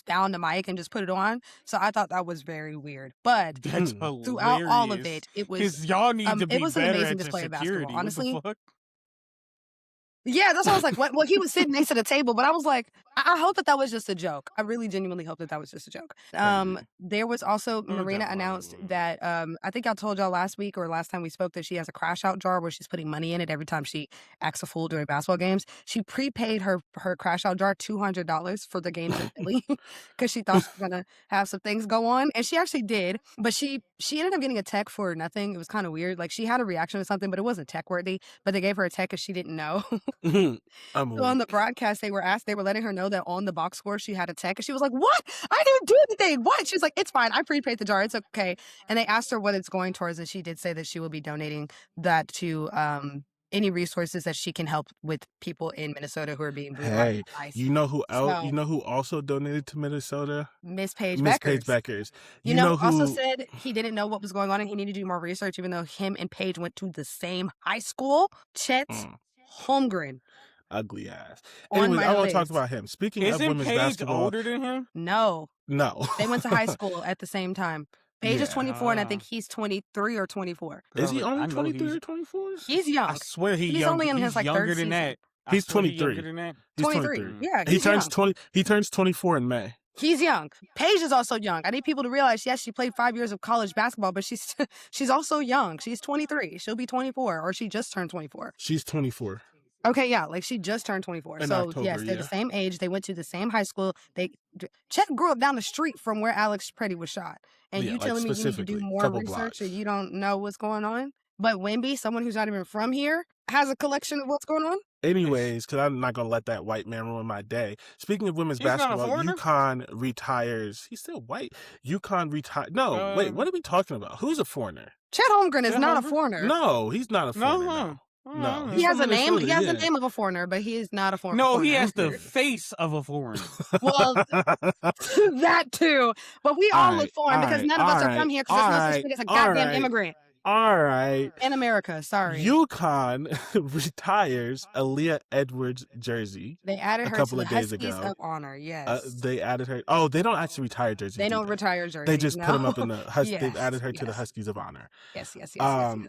found a mic and just put it on. So I thought that was very weird. But That's throughout all of hilarious. it, it was Because y'all need to be it was an better amazing at your display of security. basketball. Honestly, What the fuck? yeah, that's what I was like. What? Well, he was sitting next to the table, but I was like, I hope that was just a joke. I really genuinely hope that was just a joke. There was also Marina announced that I think I told y'all last week or last time we spoke that she has a crash out jar where she's putting money in it every time she acts a fool during basketball games. She prepaid her crash out jar $200 for the games in Philly because she thought she was gonna have some things go on, and she actually did. But she ended up getting a tech for nothing. It was kind of weird. Like she had a reaction to something, but it wasn't tech worthy. But they gave her a tech because she didn't know. I'm So on the broadcast, they were letting her know that on the box score she had a tech, and she was like, "What? I didn't do anything. What?" She was like, "It's fine. I prepaid the jar. It's okay." And they asked her what it's going towards, and she did say that she will be donating that to any resources that she can help with people in Minnesota who are being brutalized. Hey, you know who else? So- You know who also donated to Minnesota? Miss Paige Miss Beckers. Paige Beckers. You know, who? also said he didn't know what was going on and he needed to do more research, even though him and Paige went to the same high school. Chet Holmgren. Ugly ass. On Anyways, my I want to talk list. about him. Speaking of Isn't women's Paige basketball, older than him? No, no, they went to high school at the same time. Paige is Yeah. 24, and I think he's 23 or 24. Is he Girl, I only know 23 he's- or 24? He's young. I swear He's younger. only in his, like, younger third than season. that. I He's swear 23. Younger than that. He's 23. Yeah, He he's turns young. 20. He turns 24 in May. He's young. Paige is also young. I need people to realize, yes, she played 5 years of college basketball, but she's she's also young. She's 23. She'll be 24, or she just turned 24. She's 24. Okay, yeah, like she just turned 24. In So October, yes, they're yeah. the same age. They went to the same high school. Chet grew up down the street from where Alex Preddy was shot. And Yeah, you like, telling me you need to do specifically, more couple research blocks. or you don't know what's going on? But Wemby, someone who's not even from here, has a collection of what's going on? Anyways, because I'm not gonna let that white man ruin my day. Speaking of women's He's not a basketball, foreigner? UConn retires. He's still white. UConn retire. No, wait. What are we talking about? Who's a foreigner? Chet Holmgren is Chet not a Holmgren? foreigner. No, he's not a foreigner. No. No, He he's has from a name. He Minnesota, has the yeah. name of a foreigner, but he is not a foreigner. No, he has the face of a foreigner. Well, that too. But we all look foreign because none of us are from here because there's no such thing as a goddamn immigrant. All right. In America, sorry. UConn retires a Layla Edwards jersey They added a her to couple the of days Huskies ago. of Honor. Yes. They added her. Oh, they don't actually retire jerseys, They do don't they? retire They jerseys, just put them no. up in the They've added her to the Yes. Huskies of Honor. Yes.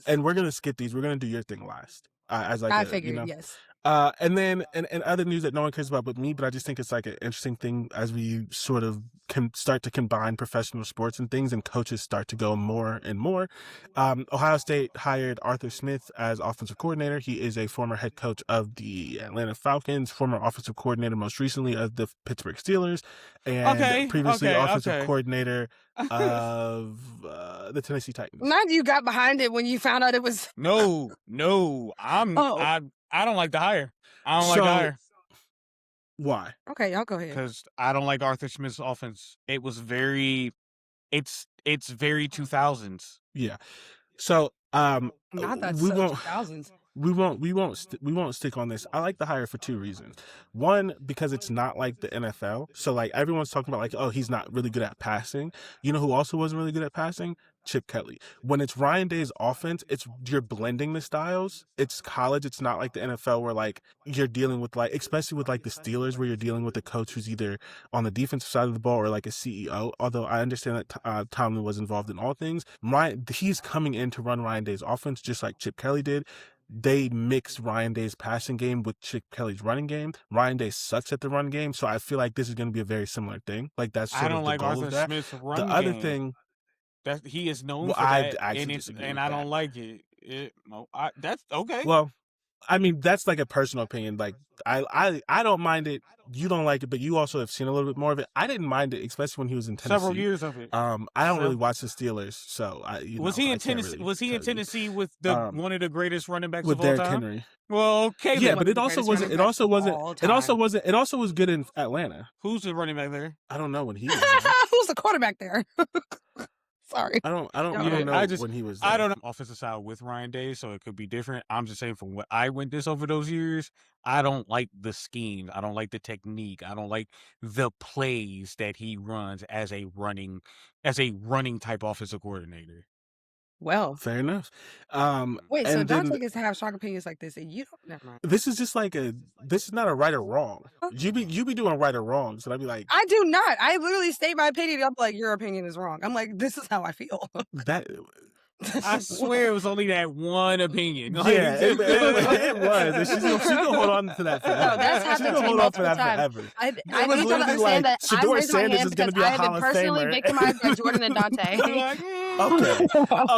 And we're gonna skip these. We're gonna do your thing last, as like I a figured, yes. And then and other news that no one cares about but me, but I just think it's like an interesting thing as we sort of can start to combine professional sports and things, and coaches start to go more and more. Ohio State hired Arthur Smith as offensive coordinator. He is a former head coach of the Atlanta Falcons, former offensive coordinator most recently of the Pittsburgh Steelers, and previously offensive coordinator of the Tennessee Titans. Mind you got behind it when you found out it was No, I don't like the hire. I don't like the hire. Why? Okay, y'all go ahead. Because I don't like Arthur Smith's offense. It was very, it's very 2000s. Yeah. So Not that we so won't 2000s. we won't stick on this. I like the hire for two reasons. One, because it's not like the NFL. So like everyone's talking about like, oh, he's not really good at passing. You know who also wasn't really good at passing? Chip Kelly. When it's Ryan Day's offense, you're blending the styles. It's college. It's not like the NFL where like you're dealing with like, especially with like the Steelers, where you're dealing with a coach who's either on the defensive side of the ball or like a CEO. Although I understand that Tomlin was involved in all things. He's coming in to run Ryan Day's offense just like Chip Kelly did. They mixed Ryan Day's passing game with Chip Kelly's running game. Ryan Day sucks at the run game, so I feel like this is going to be a very similar thing. Like that's sort of the goal of that. I don't like Arthur Smith's run game. The other thing. That he is known for that, and I don't like it. That's okay. Well, I mean, that's like a personal opinion. Like, I don't mind it. You don't like it, but you also have seen a little bit more of it. I didn't mind it, especially when he was in Tennessee. Several years of it. I don't really watch the Steelers, so was he in Tennessee? Was he in Tennessee with the one of the greatest running backs of all Derrick time? Henry. Well, okay, yeah, but it also wasn't. It also was good in Atlanta. Who's the running back there? I don't know when he was. Who's the quarterback there? Sorry. I don't know when he was there. I don't know offensive side with Ryan Day, so it could be different. I'm just saying from what I witnessed over those years, I don't like the scheme. I don't like the technique. I don't like the plays that he runs as a running type offensive coordinator. Well, fair enough. Wait, so Dante gets to have strong opinions like this, and you don't. Never mind. This is just like this is not a right or wrong. You be doing right or wrong, so I'd be like, I do not. I literally state my opinion. I'm like, your opinion is wrong. I'm like, this is how I feel. That. I swear it was only that one opinion. Like, yeah, it was. And she's gonna hold on to that forever. No, that's happened to me multiple times. I need to understand like, that Shedeur Sanders is going to be a I have Hall been of personally Famer. victimized by Jordan and Dante.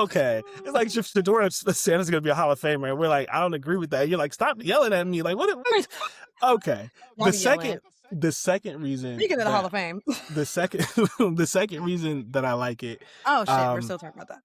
Okay. It's like Shedeur Sanders is going to be a Hall of Famer, and we're like, I don't agree with that. And you're like, stop yelling at me. Like, what? Okay. The second reason. Speaking of the Hall of Fame. the second reason that I like it. Oh shit, we're still talking about that.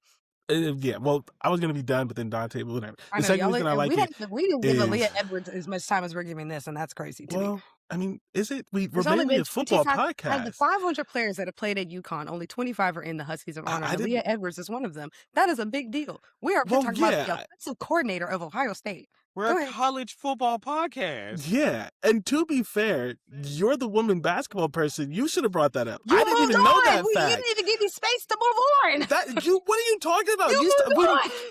Yeah, well, I was gonna be done, but then Dante, but whatever. The second reason I like it, we didn't give Layla Edwards as much time as we're giving this, and that's crazy to me. I mean, is it? We're mainly a football podcast. Out of the 500 players that have played at UConn, only 25 are in the Huskies of Honor. Layla Edwards is one of them. That is a big deal. We are talking about the offensive coordinator of Ohio State. We're a college football podcast. Yeah, and to be fair, you're the woman basketball person. You should have brought that up. I didn't even know that fact. You didn't even give me space to move on. What are you talking about?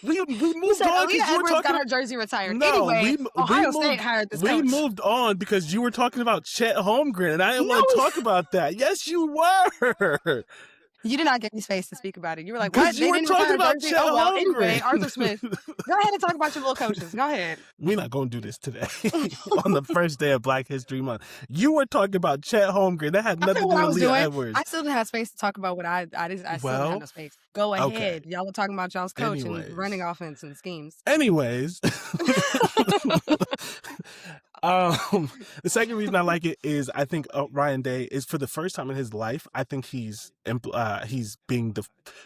We moved on because you were talking got her jersey retired. No, anyway, Ohio State hired this coach. We moved on because you were talking about Chet Holmgren, and I didn't want to talk about that. Yes, you were. You did not give me space to speak about it. You were like, what? You were talking about Chet Holmgren. Anyway, Arthur Smith. Go ahead and talk about your little coaches. Go ahead. We're not going to do this today on the first day of Black History Month. You were talking about Chet Holmgren. That had nothing to do with Layla Edwards. I still didn't have space to talk about what I still didn't have no space. Go ahead. Okay. Y'all were talking about y'all's coach and running offense and schemes. Anyways. The second reason I like it is I think Ryan Day is, for the first time in his life, I think he's being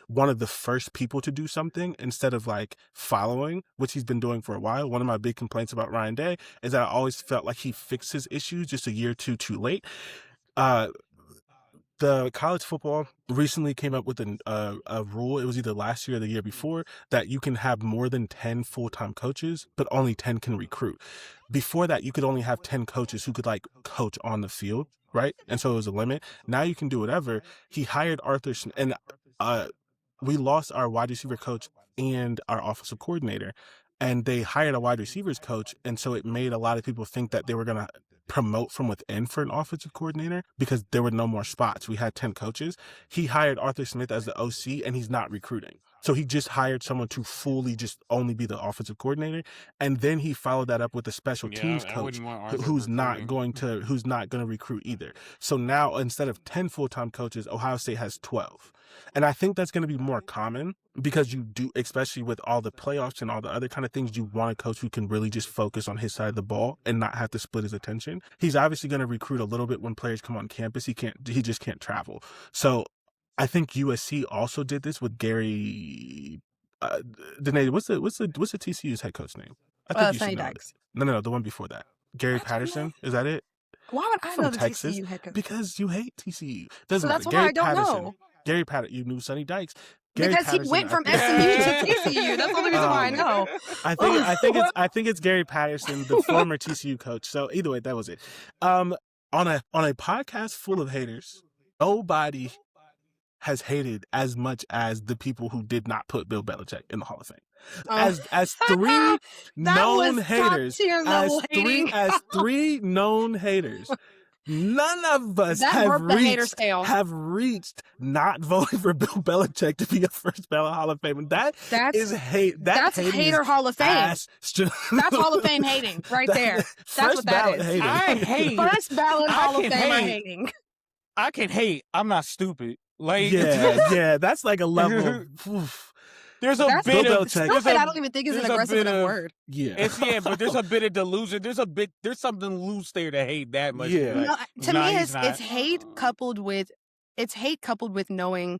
one of the first people to do something instead of like following, which he's been doing for a while. One of my big complaints about Ryan Day is that I always felt like he fixed his issues just a year or two too late. The college football recently came up with a rule. It was either last year or the year before that you can have more than 10 full-time coaches, but only 10 can recruit. Before that, you could only have 10 coaches who could like coach on the field, right? And so it was a limit. Now you can do whatever. He hired Arthur, and we lost our wide receiver coach and our offensive coordinator. And they hired a wide receivers coach. And so it made a lot of people think that they were going to promote from within for an offensive coordinator because there were no more spots. We had 10 coaches. He hired Arthur Smith as the OC, and he's not recruiting. So he just hired someone to fully just only be the offensive coordinator. And then he followed that up with a special teams I coach wouldn't want Arthur who's not recruiting. going to recruit either. So now instead of 10 full-time coaches, Ohio State has 12. And I think that's going to be more common because you do, especially with all the playoffs and all the other kind of things, you want a coach who can really just focus on his side of the ball and not have to split his attention. He's obviously going to recruit a little bit when players come on campus. He just can't travel. So I think USC also did this with Gary. Danae, what's the TCU's head coach name? I think you Sonny should know Dykes. it. No, the one before that. Gary I don't know. Patterson, is that it? Why would I From know the Texas? TCU head coach? Because you hate TCU. So Doesn't that's matter. why Gary I don't Patterson. know. Gary Patterson. You knew Sonny Dykes. Gary Because he Patterson, went I from think- SMU to TCU. That's the only reason why I know. I think it's Gary Patterson, the former TCU coach. So either way, that was it. On a podcast full of haters, nobody has hated as much as the people who did not put Bill Belichick in the Hall of Fame. As three known was haters, top-tier level hating. as three known haters. None of us That have broke the hater scale. reached not voting for Bill Belichick to be a first ballot Hall of Fame. That's hate. That's hating hater is Hall of Fame. ass. That's Hall of Fame hating right there. That's what that ballot is. hating. I hate. First ballot I Hall of can Famer hate. hating. I can hate. I'm not stupid. Like Yeah, that's like a level of, oof. There's a That's bit Bill of Belichick. Stupid, I don't even think is an there's a aggressive bit enough of- word. Yeah. but there's a bit of delusion. There's something loose there to hate that much. Yeah. Like, No, to nah, me, he's not. it's hate coupled with knowing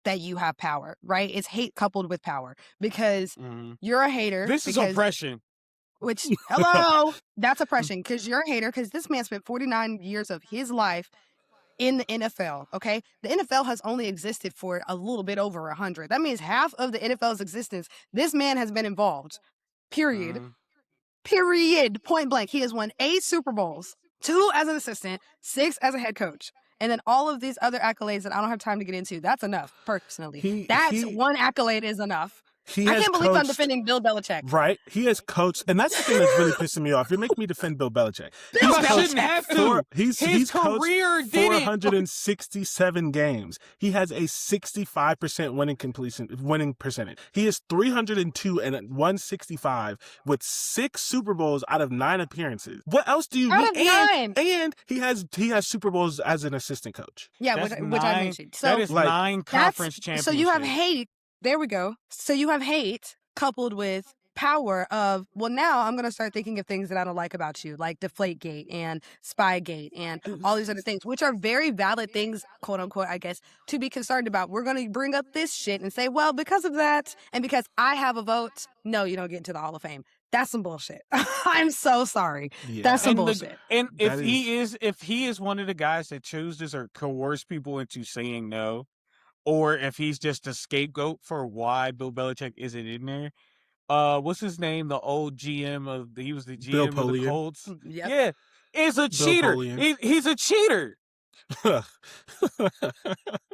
that you have power, right? It's hate coupled with power because Mhm. you're a hater. This is because- oppression. Which, hello, that's oppression because you're a hater because this man spent 49 years of his life in the NFL, okay? The NFL has only existed for a little bit over 100. That means half of the NFL's existence, this man has been involved. Period. Mhm. Period. Point blank. He has won 8 Super Bowls, 2 as an assistant, 6 as a head coach. And then all of these other accolades that I don't have time to get into. That's enough, personally. One accolade is enough. I can't believe I'm defending Bill Belichick. Right? He has coached, and that's the thing that's really pissing me off. You're making me defend Bill Belichick. You shouldn't have to. He's His coached career did it. 467 games. He has a 65% winning percentage. He is 302 and 165 with 6 Super Bowls out of 9 appearances. What else do you Out need? of 9. And he has Super Bowls as an assistant coach. Yeah, That's which I nine- mentioned. So that is like, 9 conference championships. So you have hate. There we go. So you have hate coupled with power of, well, now I'm going to start thinking of things that I don't like about you, like Deflategate and Spygate and all these other things, which are very valid things, quote unquote, I guess, to be concerned about. We're going to bring up this shit and say, well, because of that and because I have a vote, no, you don't get into the Hall of Fame. That's some bullshit. I'm so sorry. Yeah. That's some And bullshit. And if That he is one of the guys that chooses or coerce people into saying no, or if he's just a scapegoat for why Bill Belichick isn't in there. What's his name? The old GM he was the Bill GM of the Polian. Colts. Yep. Yeah, is a cheater. Polian. He's a cheater.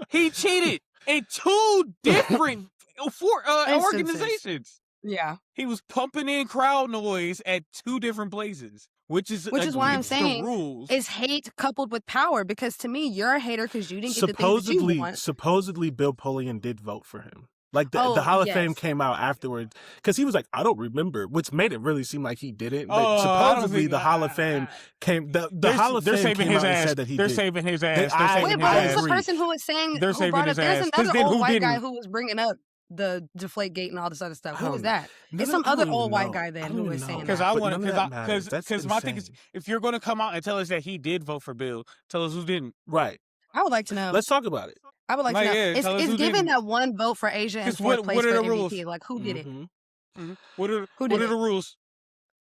He cheated in 2 different Instances. organizations. Yeah. He was pumping in crowd noise at 2 different places, which is Which is why I'm against the saying rules. It's hate coupled with power because to me, you're a hater because you didn't get the things that you want. Supposedly Bill Polian did vote for him. Like the Oh, Hall of Fame yes. came out afterwards because he was like, I don't remember, which made it really seem like he didn't. But Oh, I don't supposedly think- the Hall of Fame came. The They're- Hall of they're Fame saving came his out and ass. said that he They're did. saving his ass. I- They're saving Wait, his but I who's ass. the agree. person who was saying They're who saving brought his up? There's ass. 'Cause another then old who white guy didn't? who was bringing up the Deflategate and all this other stuff. Who I was don't- that? None It's of- some I other don't old even white know. guy I then don't who even was know. saying Because that. I But want none of that matters. because That's my thing is, insane. if you're going to come out and tell us that he did vote for Bill, tell us who didn't. Right. I would like to know. Let's talk about it. I would like Like, to know. yeah, It's tell us who given didn't. that one vote for Asia and 'Cause fourth what place are for the MVP. rules? Like, who did it? Mhm. What are Who did the it? rules?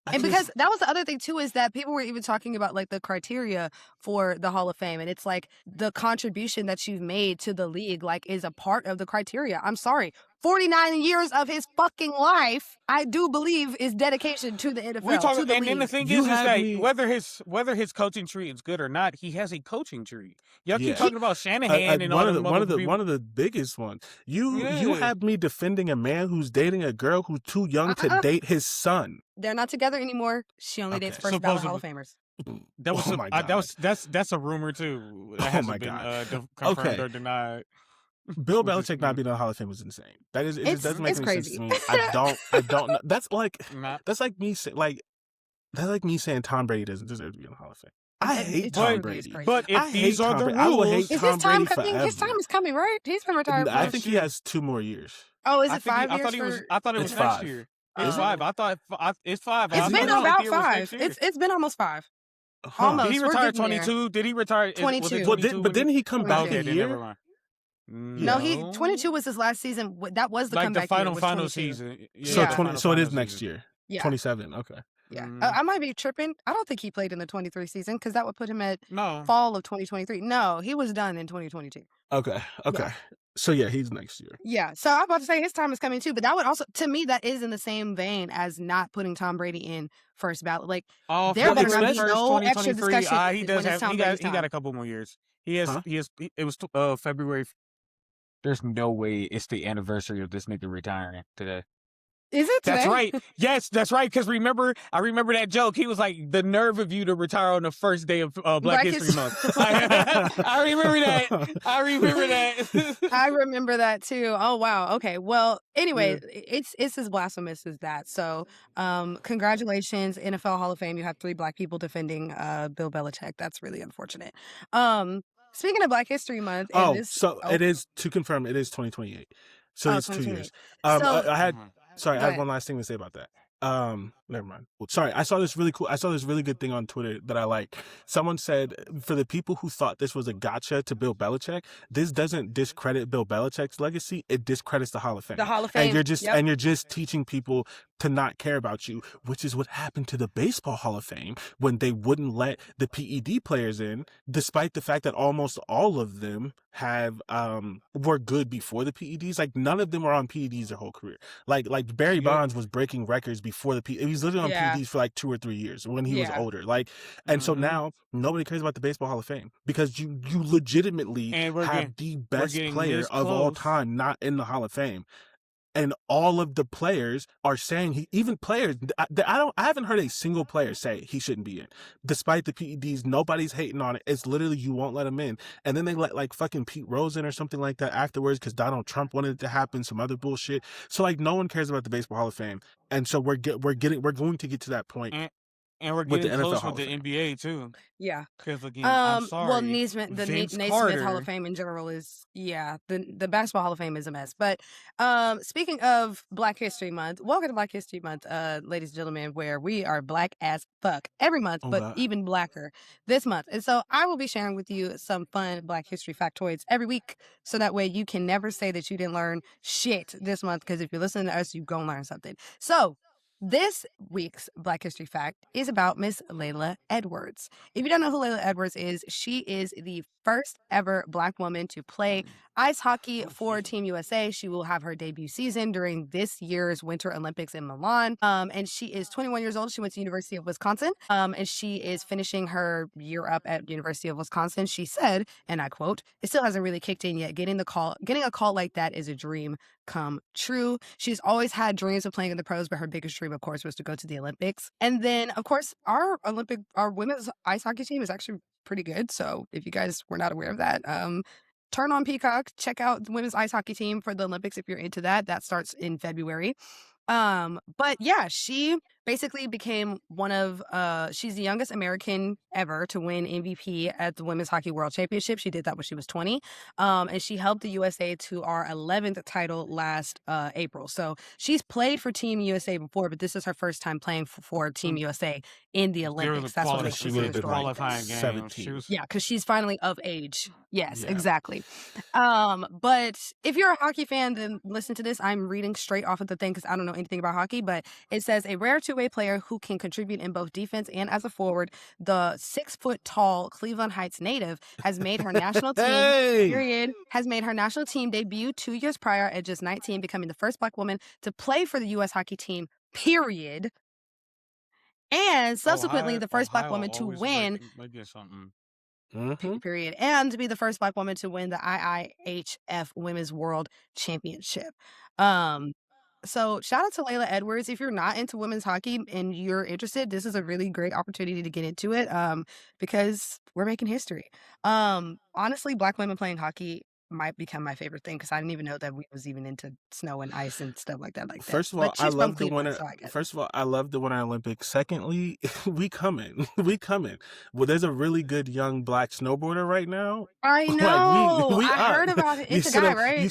I And just- because that was the other thing too, is that people were even talking about like the criteria for the Hall of Fame. And it's like the contribution that you've made to the league, like, is a part of the criteria. I'm sorry. 49 years of his fucking life, I do believe, is dedication to the NFL, We talk, to the and then the league. thing You is had that me- whether his coaching tree is good or not, he has a coaching tree. Y'all keep Yeah. talking about Shanahan and all them one other people. of the biggest ones. You Yeah. have me defending a man who's dating a girl who's too young to date his son. They're not together anymore. She only dates Okay. first ballot Hall of Supposedly. Famers. That was Oh my God. that's a rumor too. That Oh hasn't my been God. confirmed Okay. or denied. Bill Which is, Belichick not being in the Hall of Fame was insane. That is, it It's just doesn't make it's any sense crazy. to me. I don't know. That's like not. me saying Tom Brady doesn't deserve to be in the Hall of Fame. I hate It Tom truly is Brady. crazy. But if I hate these are Tom the Brady. I will hate rules, Is Tom his time Brady coming? His forever. time is coming, right? He's been retired for I next think he year. has 2 more years. Oh, is I it think 5 I years thought he was. for? I thought it It's was next 5. year. Oh. It's 5. I thought it's 5. It's I been thought about it was 5. next year. It's been almost 5. Huh. Almost. Did he We're retire getting there. 22? Did he retire? Was it 22. 22 But didn't he come back Okay, a then never year? mind. No, he No. 22 was his last season. That was the Like the comeback year. final Was final 22. season. Yeah, So Yeah. the 20. final So it is final next season. year. Yeah. 27. Okay. Yeah. Mm. I might be tripping. I don't think he played in the 23 season because that would put him at No. fall of 2023. No, he was done in 2022. Okay. So yeah, he's next year. Yeah. So I'm about to say his time is coming too, but that would also, to me, that is in the same vein as not putting Tom Brady in first ballot. Like, Oh, there better not be especially no extra 2023. discussion He does when it's have Tom Brady's he got time. a couple more years. Huh? It was February. There's no way it's the anniversary of this nigga retiring today. Is it today? That's right. Yes, that's right. Because I remember that joke. He was like, the nerve of you to retire on the first day of Black History Month. I remember that. I remember that. I remember that too. Oh wow. Okay. Well, anyway, it's as blasphemous as that. So, congratulations, NFL Hall of Fame. You have 3 Black people defending Bill Belichick. That's really unfortunate. Speaking of Black History Month, and it is, to confirm, it is 2028. So it's 2 years. 2028. So I had go I had ahead. one last thing to say about that. Never mind. Well, sorry, I saw this really good thing on Twitter that I like. Someone said, for the people who thought this was a gotcha to Bill Belichick, this doesn't discredit Bill Belichick's legacy. It discredits the Hall of Fame. The Hall of Fame. And you're just teaching people to not care about you, which is what happened to the Baseball Hall of Fame when they wouldn't let the PED players in, despite the fact that almost all of them were good before the PEDs. Like, none of them were on PEDs their whole career. Like Barry Bonds was breaking records before the PEDs. He was literally on PEDs for like 2 or 3 years when he was older. Like, and so now nobody cares about the Baseball Hall of Fame because you legitimately have the best player of all time not in the Hall of Fame. And all of the players are saying I haven't heard a single player say he shouldn't be in. Despite the PEDs, nobody's hating on it. It's literally, you won't let him in. And then they let like fucking Pete Rose in or something like that afterwards because Donald Trump wanted it to happen, some other bullshit. So like, no one cares about the Baseball Hall of Fame. And so we're going to get to that point. And we're with the getting NFL close Hall with of the Fame. NBA too. Yeah. Because again, I'm sorry. Well, Vince Naismith Carter. Hall of Fame in general is, the Basketball Hall of Fame is a mess. But speaking of Black History Month, welcome to Black History Month, ladies and gentlemen, where we are black as fuck every month, but God. even blacker this month. And so I will be sharing with you some fun Black History factoids every week, so that way you can never say that you didn't learn shit this month, because if you're listening to us, you're going to learn something. So this week's Black History fact is about Miss Layla Edwards. If you don't know who Layla Edwards is, she is the first ever Black woman to play ice hockey for Team USA. She will have her debut season during this year's Winter Olympics in Milan. And she is 21 years old. She went to University of Wisconsin. And she is finishing her year up at University of Wisconsin. She said, and I quote, "It still hasn't really kicked in yet. Getting a call like that is a dream come true." She's always had dreams of playing in the pros, but her biggest dream, of course, was to go to the Olympics. And then, of course, our women's ice hockey team is actually pretty good. So if you guys were not aware of that, turn on Peacock, check out the women's ice hockey team for the Olympics if you're into that. That starts in February. But yeah, she basically became she's the youngest American ever to win MVP at the Women's Hockey World Championship. She did that when she was 20. And she helped the USA to our 11th title last April. So she's played for Team USA before, but this is her first time playing for Team USA in the Olympics. That's what makes she this would have been like qualifying game. 17. Yeah, because she's finally of age. Yes, Yeah. exactly. But if you're a hockey fan, then listen to this. I'm reading straight off of the thing because I don't know anything about hockey, but it says a rare two-way two-way player who can contribute in both defense and as a forward. The 6-foot-tall Cleveland Heights native has made her national team. Hey! Has made her national team debut 2 years prior at just 19, becoming the first Black woman to play for the U.S. hockey team. Period. And subsequently, the first Black woman to win. Something. Period. And to be the first Black woman to win the IIHF Women's World Championship. So shout out to Layla Edwards. If you're not into women's hockey and you're interested, this is a really great opportunity to get into it because we're making history. Honestly, Black women playing hockey might become my favorite thing because I didn't even know that we was even into snow and ice and stuff like that. First of all, I love the winter. First of all, I love the Winter Olympics. Secondly, we coming. Well, there's a really good young Black snowboarder right now. I know. Like, we I heard about it. It's a guy, right? You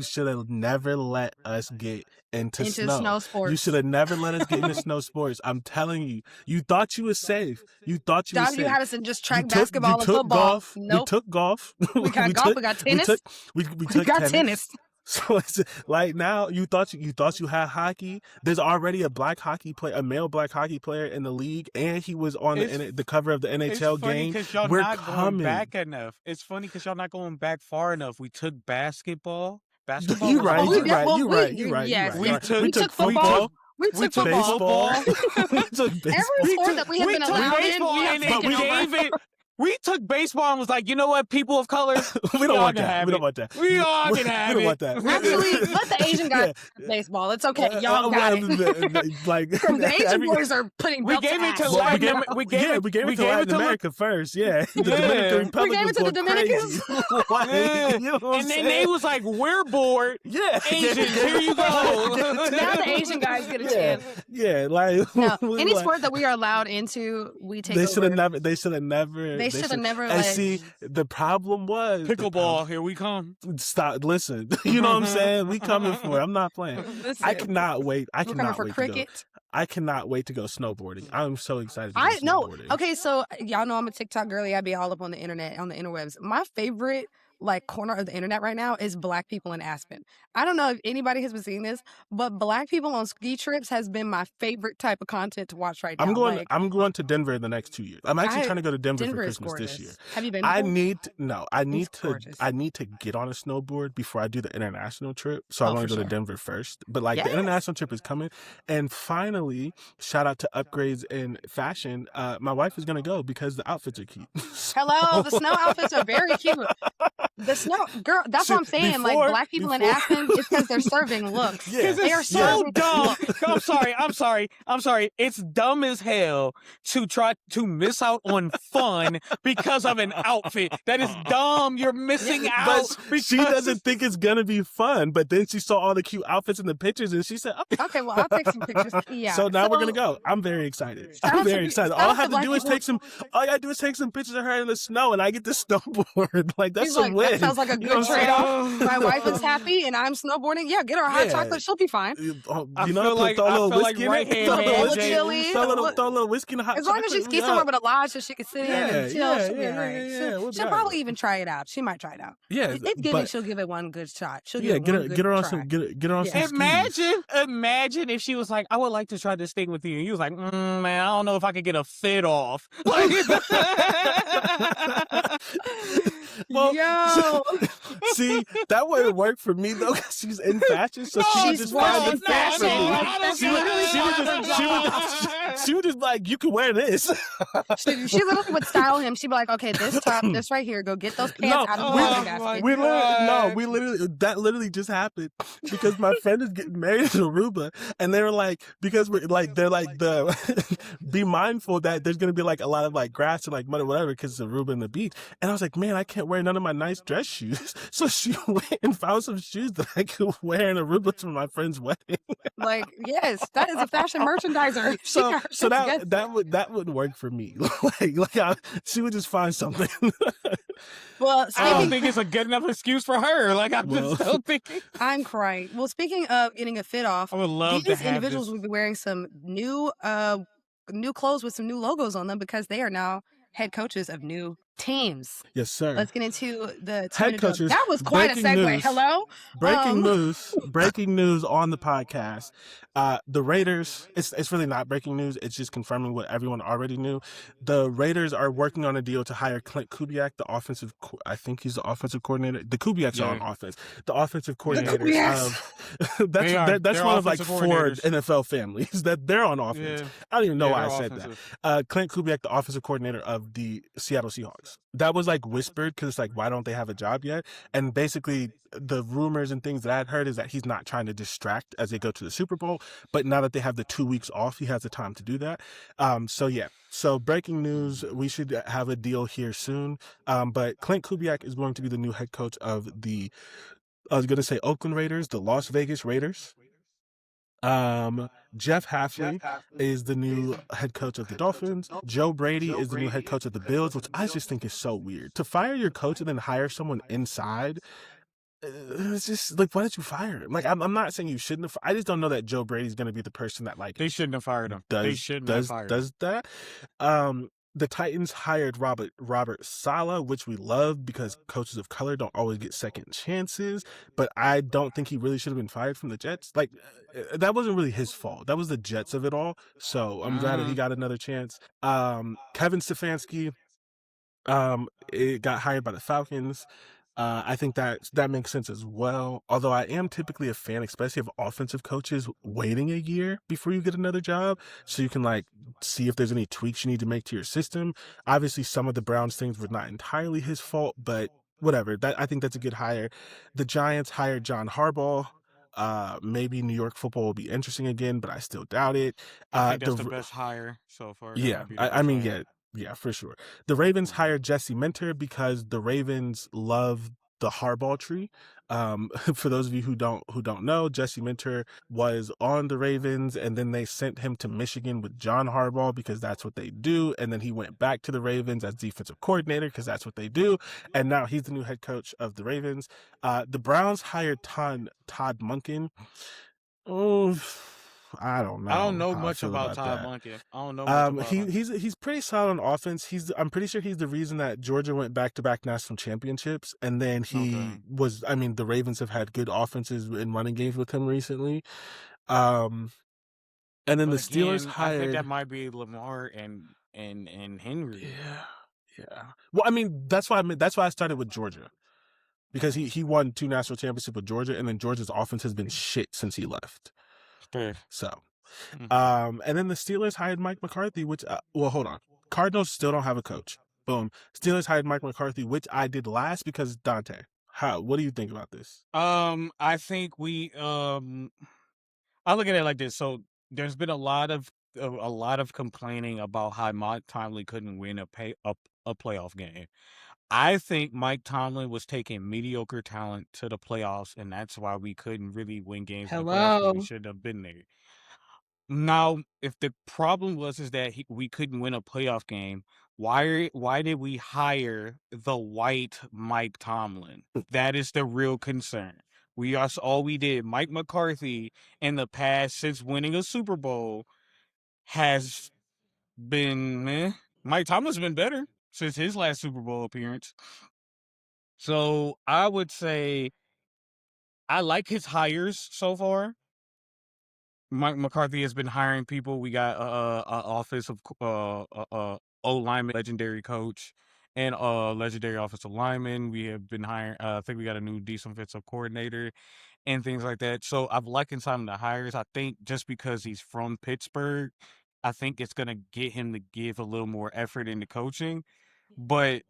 should have never let us get into snow sports. You should have never let us get into snow sports. I'm telling you. You thought you were safe. You safe. You had us in just track basketball and football. Golf. Nope. We took golf. We got golf. We got tennis. We took tennis. So it's like now you thought you had hockey. There's already a male black hockey player in the league, and he was on the cover of the NHL game. We're not going back enough. It's funny because y'all not going back far enough. We took basketball. You're right. Yes. We took football. We took baseball. We took baseball. Every sport that we have been allowed in, we took baseball and was like, you know what, people of color, we don't want that. We don't want that. We all can have it. We don't want that. Actually, let the Asian guys play baseball. It's okay. Y'all got it. Like the Asian boys are putting belts we gave it to Latin. We gave it to Latin America first. Yeah, the Dominican Republic. We gave it to the Dominicans. And then they was like, we're bored. Yeah, Asians, here you go. Now the Asian guys get a chance. Yeah, like any sport that we are allowed into, we take. They should have never. They should have never. They should have never. And see, the problem was pickleball. Here we come. Stop. Listen. You know what I'm saying? We coming for it. I'm not playing. Listen, I cannot wait. I cannot for wait cricket. to go. I cannot wait to go snowboarding. I'm so excited to go snowboarding. Okay, so y'all know I'm a TikTok girly. I be all up on the internet, on the interwebs. My favorite corner of the internet right now is Black people in Aspen. I don't know if anybody has been seeing this, but Black people on ski trips has been my favorite type of content to watch right now. I'm going to Denver in the next 2 years. I'm actually trying to go to Denver for Christmas this year. Have you been before? I need to get on a snowboard before I do the international trip. So I want to go to Denver first. But the international trip is coming. And finally, shout out to Upgrades in Fashion. My wife is going to go because the outfits are cute. Hello, the snow outfits are very cute. The snow, girl, that's what I'm saying. Black people in Aspen, it's because they're serving looks. Yeah. They are so dumb. I'm sorry. It's dumb as hell to try to miss out on fun because of an outfit. That is dumb. You're missing out. But she doesn't think it's going to be fun. But then she saw all the cute outfits in the pictures and she said, okay, well, I'll take some pictures. Yeah. So now we're going to go. I'm very excited. All I have to do is take some pictures of her in the snow and I get to snowboard. That's a win. That sounds like a good trade-off. My wife is happy and I'm snowboarding. Yeah, get her a hot chocolate. She'll be fine. Throw a little whiskey in it. Throw a little whiskey in the hot chocolate. As long as she skis somewhere with a lodge so she can sit in and chill, she'll be all right. She'll probably even try it out. She might try it out. Yeah, it's given. She'll give it one good shot. She'll get her on some. Get her on some. Imagine if she was like, I would like to try this thing with you, and you was like, man, I don't know if I could get a fit off. Well, see, that wouldn't work for me though, because she's in fashion, so she would just find the fashion. She would just like, you can wear this. She literally would style him. She'd be like, okay, this top, this right here, go get those pants out of the laundry basket. That literally just happened because my friend is getting married in Aruba, and they were like, because they're like be mindful that there's gonna be a lot of grass and mud or whatever because it's Aruba and the beach. And I was like, man, I can't wear none of my nice dress shoes. So she went and found some shoes that I could wear in Aruba to my friend's wedding. Yes, that is a fashion merchandiser. So that would work for me. She would just find something. Well, I don't think it's a good enough excuse for her. I'm still thinking. I'm crying. Well, speaking of getting a fit off, I would love these individuals will be wearing some new clothes with some new logos on them because they are now head coaches of new teams. Yes, sir. Let's get into the team Head individual. coaches, That was quite a breaking segue. news. Hello? Breaking news! Breaking news on the podcast. The Raiders. It's really not breaking news. It's just confirming what everyone already knew. The Raiders are working on a deal to hire Clint Kubiak, the offensive. I think he's the offensive coordinator. The Kubiaks are on Yeah. offense. The offensive The coordinator Kubiaks. of They are. that's They're one of like offensive 4 coordinators. NFL families that they're on offense. Yeah. I don't even know Yeah, why I they're said offensive. that. Clint Kubiak, the offensive coordinator of the Seattle Seahawks. That was like whispered because it's like, why don't they have a job yet? And basically, the rumors and things that I'd heard is that he's not trying to distract as they go to the Super Bowl. But now that they have the 2 weeks off, he has the time to do that. So yeah. So breaking news, we should have a deal here soon. But Clint Kubiak is going to be the new head coach of the, I was going to say Oakland Raiders, the Las Vegas Raiders. Jeff Hafley is the new head coach of the Dolphins. Joe Brady is the new head coach of the Bills, which I just think is so weird. To fire your coach and then hire someone inside, it's just like, why did you fire him? Like, I'm not saying you shouldn't have. I just don't know that Joe Brady's going to be the person that like They shouldn't have fired him. They shouldn't have fired him. does that. The Titans hired Robert Saleh, which we love because coaches of color don't always get second chances. But I don't think he really should have been fired from the Jets. Like, that wasn't really his fault. That was the Jets of it all. So I'm glad that he got another chance. Kevin Stefanski, it got hired by the Falcons. I think that makes sense as well. Although I am typically a fan, especially of offensive coaches, waiting a year before you get another job, so you can like see if there's any tweaks you need to make to your system. Obviously, some of the Browns things were not entirely his fault, but whatever. I think that's a good hire. The Giants hired John Harbaugh. Maybe New York football will be interesting again, but I still doubt it. I think that's the best hire so far. That Yeah, might be the I best mean, hire. yeah, for sure. The Ravens hired Jesse Minter because the Ravens love the Harbaugh tree. For those of you who don't know, Jesse Minter was on the Ravens, and then they sent him to Michigan with John Harbaugh because that's what they do. And then he went back to the Ravens as defensive coordinator because that's what they do. And now he's the new head coach of the Ravens. The Browns hired Todd Monken. Oh, I don't know. I don't know how much I feel about Todd that. Monken. I don't know much about him. He's pretty solid on offense. I'm pretty sure he's the reason that Georgia went back-to-back national championships. And then he was, I mean, the Ravens have had good offenses in running games with him recently. And then But the Steelers again, I think hired. that might be Lamar and Henry. Yeah. Well, I mean, that's why I started with Georgia. Because he won 2 national championships with Georgia, and then Georgia's offense has been shit since he left. Fair. So, and then the Steelers hired Mike McCarthy, which, well, hold on. Cardinals still don't have a coach. Boom. Steelers hired Mike McCarthy, which I did last because Dante. What do you think about this? I think I look at it like this. So there's been a lot of complaining about how Mike Tomlin couldn't win a playoff game. I think Mike Tomlin was taking mediocre talent to the playoffs, and that's why we couldn't really win games in the playoffs because we shouldn't have been there. Now, if the problem was that we couldn't win a playoff game, why did we hire the white Mike Tomlin? That is the real concern. All we did. Mike McCarthy in the past since winning a Super Bowl has been meh. Mike Tomlin's been better since his last Super Bowl appearance. So I would say I like his hires so far. Mike McCarthy has been hiring people. We got a office of O lineman, legendary coach, and legendary offensive lineman. We have been hiring. I think we got a new defensive coordinator and things like that. So I've likened some of the hires. I think just because he's from Pittsburgh, I think it's gonna get him to give a little more effort into coaching. But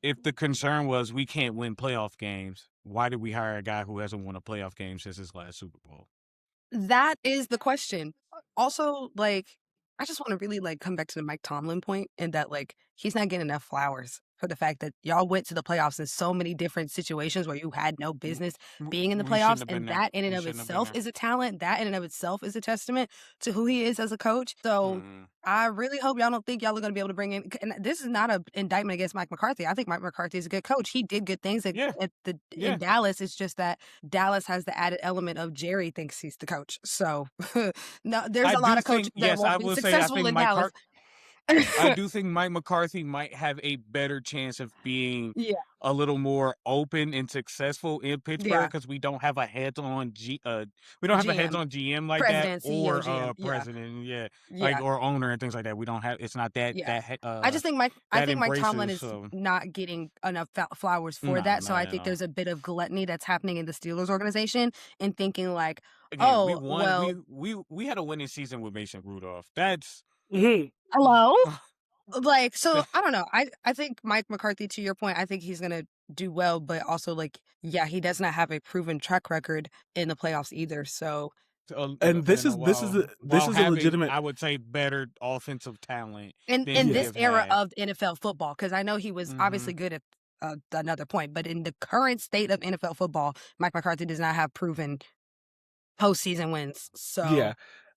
if the concern was we can't win playoff games, why did we hire a guy who hasn't won a playoff game since his last Super Bowl? That is the question. Also, like, I just want to really like come back to the Mike Tomlin point and that like he's not getting enough flowers for the fact that y'all went to the playoffs in so many different situations where you had no business being in the We shouldn't playoffs, have been and there. that in and We of shouldn't have been itself there. is a talent. That in and of itself is a testament to who he is as a coach. So I really hope y'all don't think y'all are going to be able to bring in. And this is not an indictment against Mike McCarthy. I think Mike McCarthy is a good coach. He did good things in Dallas. It's just that Dallas has the added element of Jerry thinks he's the coach. So no, there's a lot of coaches that won't be successful in Dallas. I do think Mike McCarthy might have a better chance of being Yeah, a little more open and successful in Pittsburgh yeah. because we don't have a GM, heads-on GM like that president, CEO, or GM. Yeah, president, yeah, like yeah. or owner and things like that. We don't have it's not Yeah. I that think Mike Tomlin embraces. is So not getting enough flowers for no, that. So no, I no, think no. there's a bit of gluttony that's happening in the Steelers organization and thinking like, Again, we oh, won. well, We had a winning season with Mason Rudolph. That's Mhm. hello? Like, so the- I don't know. I think Mike McCarthy, to your point, I think he's gonna do well, but also like, yeah, he does not have a proven track record in the playoffs either. So And you know, this while is a having, legitimate. I would say, better offensive talent than in we Yeah, this have era had. of NFL football, because I know he was Hmm. obviously good at another point, but in the current state of NFL football, Mike McCarthy does not have proven postseason wins. So yeah,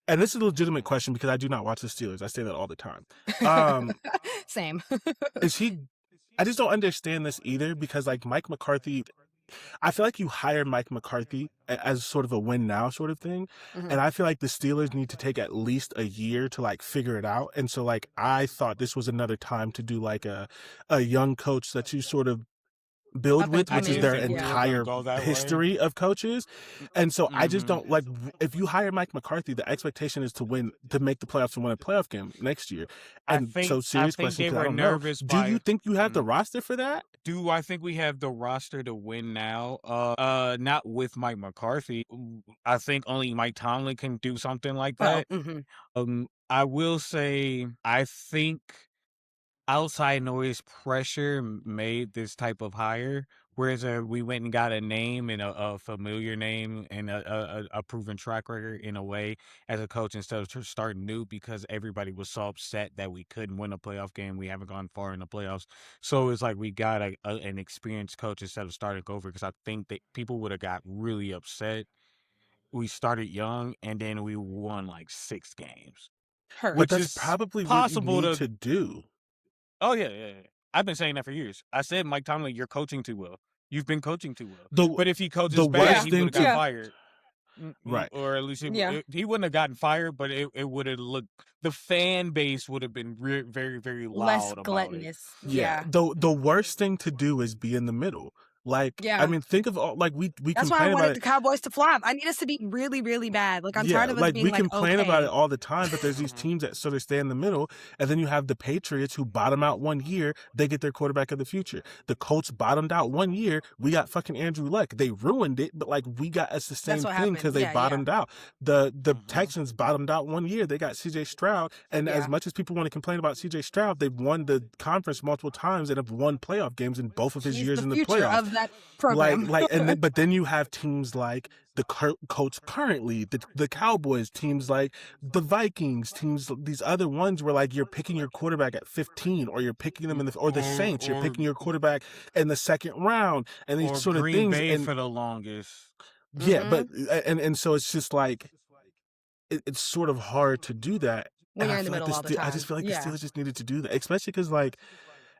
and this is a legitimate question because I do not watch the Steelers. I say that all the time. Um, same. is he? I just don't understand this either because like Mike McCarthy, I feel like you hire Mike McCarthy as sort of a win now sort of thing. Mhm. And I feel like the Steelers need to take at least a year to like figure it out. And so like I thought this was another time to do like a young coach that you sort of build Up and with, I which is did coming, their think we yeah. were gonna entire go that way. history of coaches. And so I just Hmm. don't like if you hire Mike McCarthy, the expectation is to win, to make the playoffs and win a playoff game next year. And so I serious think question, they because I were don't know. nervous Do you by. think you have the mm, roster for that? Do I think we have the roster to win now? Not with Mike McCarthy. I think only Mike Tomlin can do something like Oh, that. hmm. I will say I think outside noise pressure made this type of hire, whereas we went and got a name and a familiar name and a proven track record in a way as a coach instead of starting new because everybody was so upset that we couldn't win a playoff game. We haven't gone far in the playoffs. So it's like we got an experienced coach instead of starting over because I think that people would have got really upset. We started young and then we won like 6 games, But Heard. which that's is probably what you possible need to. to do. Oh, yeah, yeah, yeah. I've been saying that for years. I said, "Mike Tomlin, you're coaching too well. You've been coaching too well." The But if he the coaches bad, Yeah, worst he thing would've got to yeah, fired. right. Or at least yeah. he wouldn't have gotten fired, but it would've looked the fan base would have been very, very Less loud about it. gluttonous. Yeah, Yeah, the worst thing to do is be in the middle. Like, I yeah. mean, think of all like we That's why I complain about wanted the it. Cowboys to flop. I need us to be really, really bad. Like I'm Yeah, tired of us like being we like, complain about it okay, all the time, but there's these Mhm. teams that sort of stay in the middle, and then you have the Patriots who bottom out one year, they get their quarterback of the future. The Colts bottomed out one year, we got fucking Andrew Luck. They ruined it, but like we got us the that's same what thing happened. because they Yeah, yeah, bottomed out. The Mhm. Texans bottomed out one year, they got CJ Stroud, and as yeah. much as people want to complain about CJ Stroud, they've won the conference multiple times and have won playoff games in both of his He's years the in the future playoffs. of that program. And then but then you have teams like the Colts currently, the Cowboys, teams like the Vikings, teams these other ones where like you're picking your quarterback at 15, or you're picking them in the, or the Saints, you're picking your quarterback in the second round, and these or sort of Green things. Bay And for the longest. yeah, Hmm. but and so it's just like it's sort of hard to do that. When And you're in the middle all the I just time. feel like the Yeah. Steelers just needed to do that, especially because like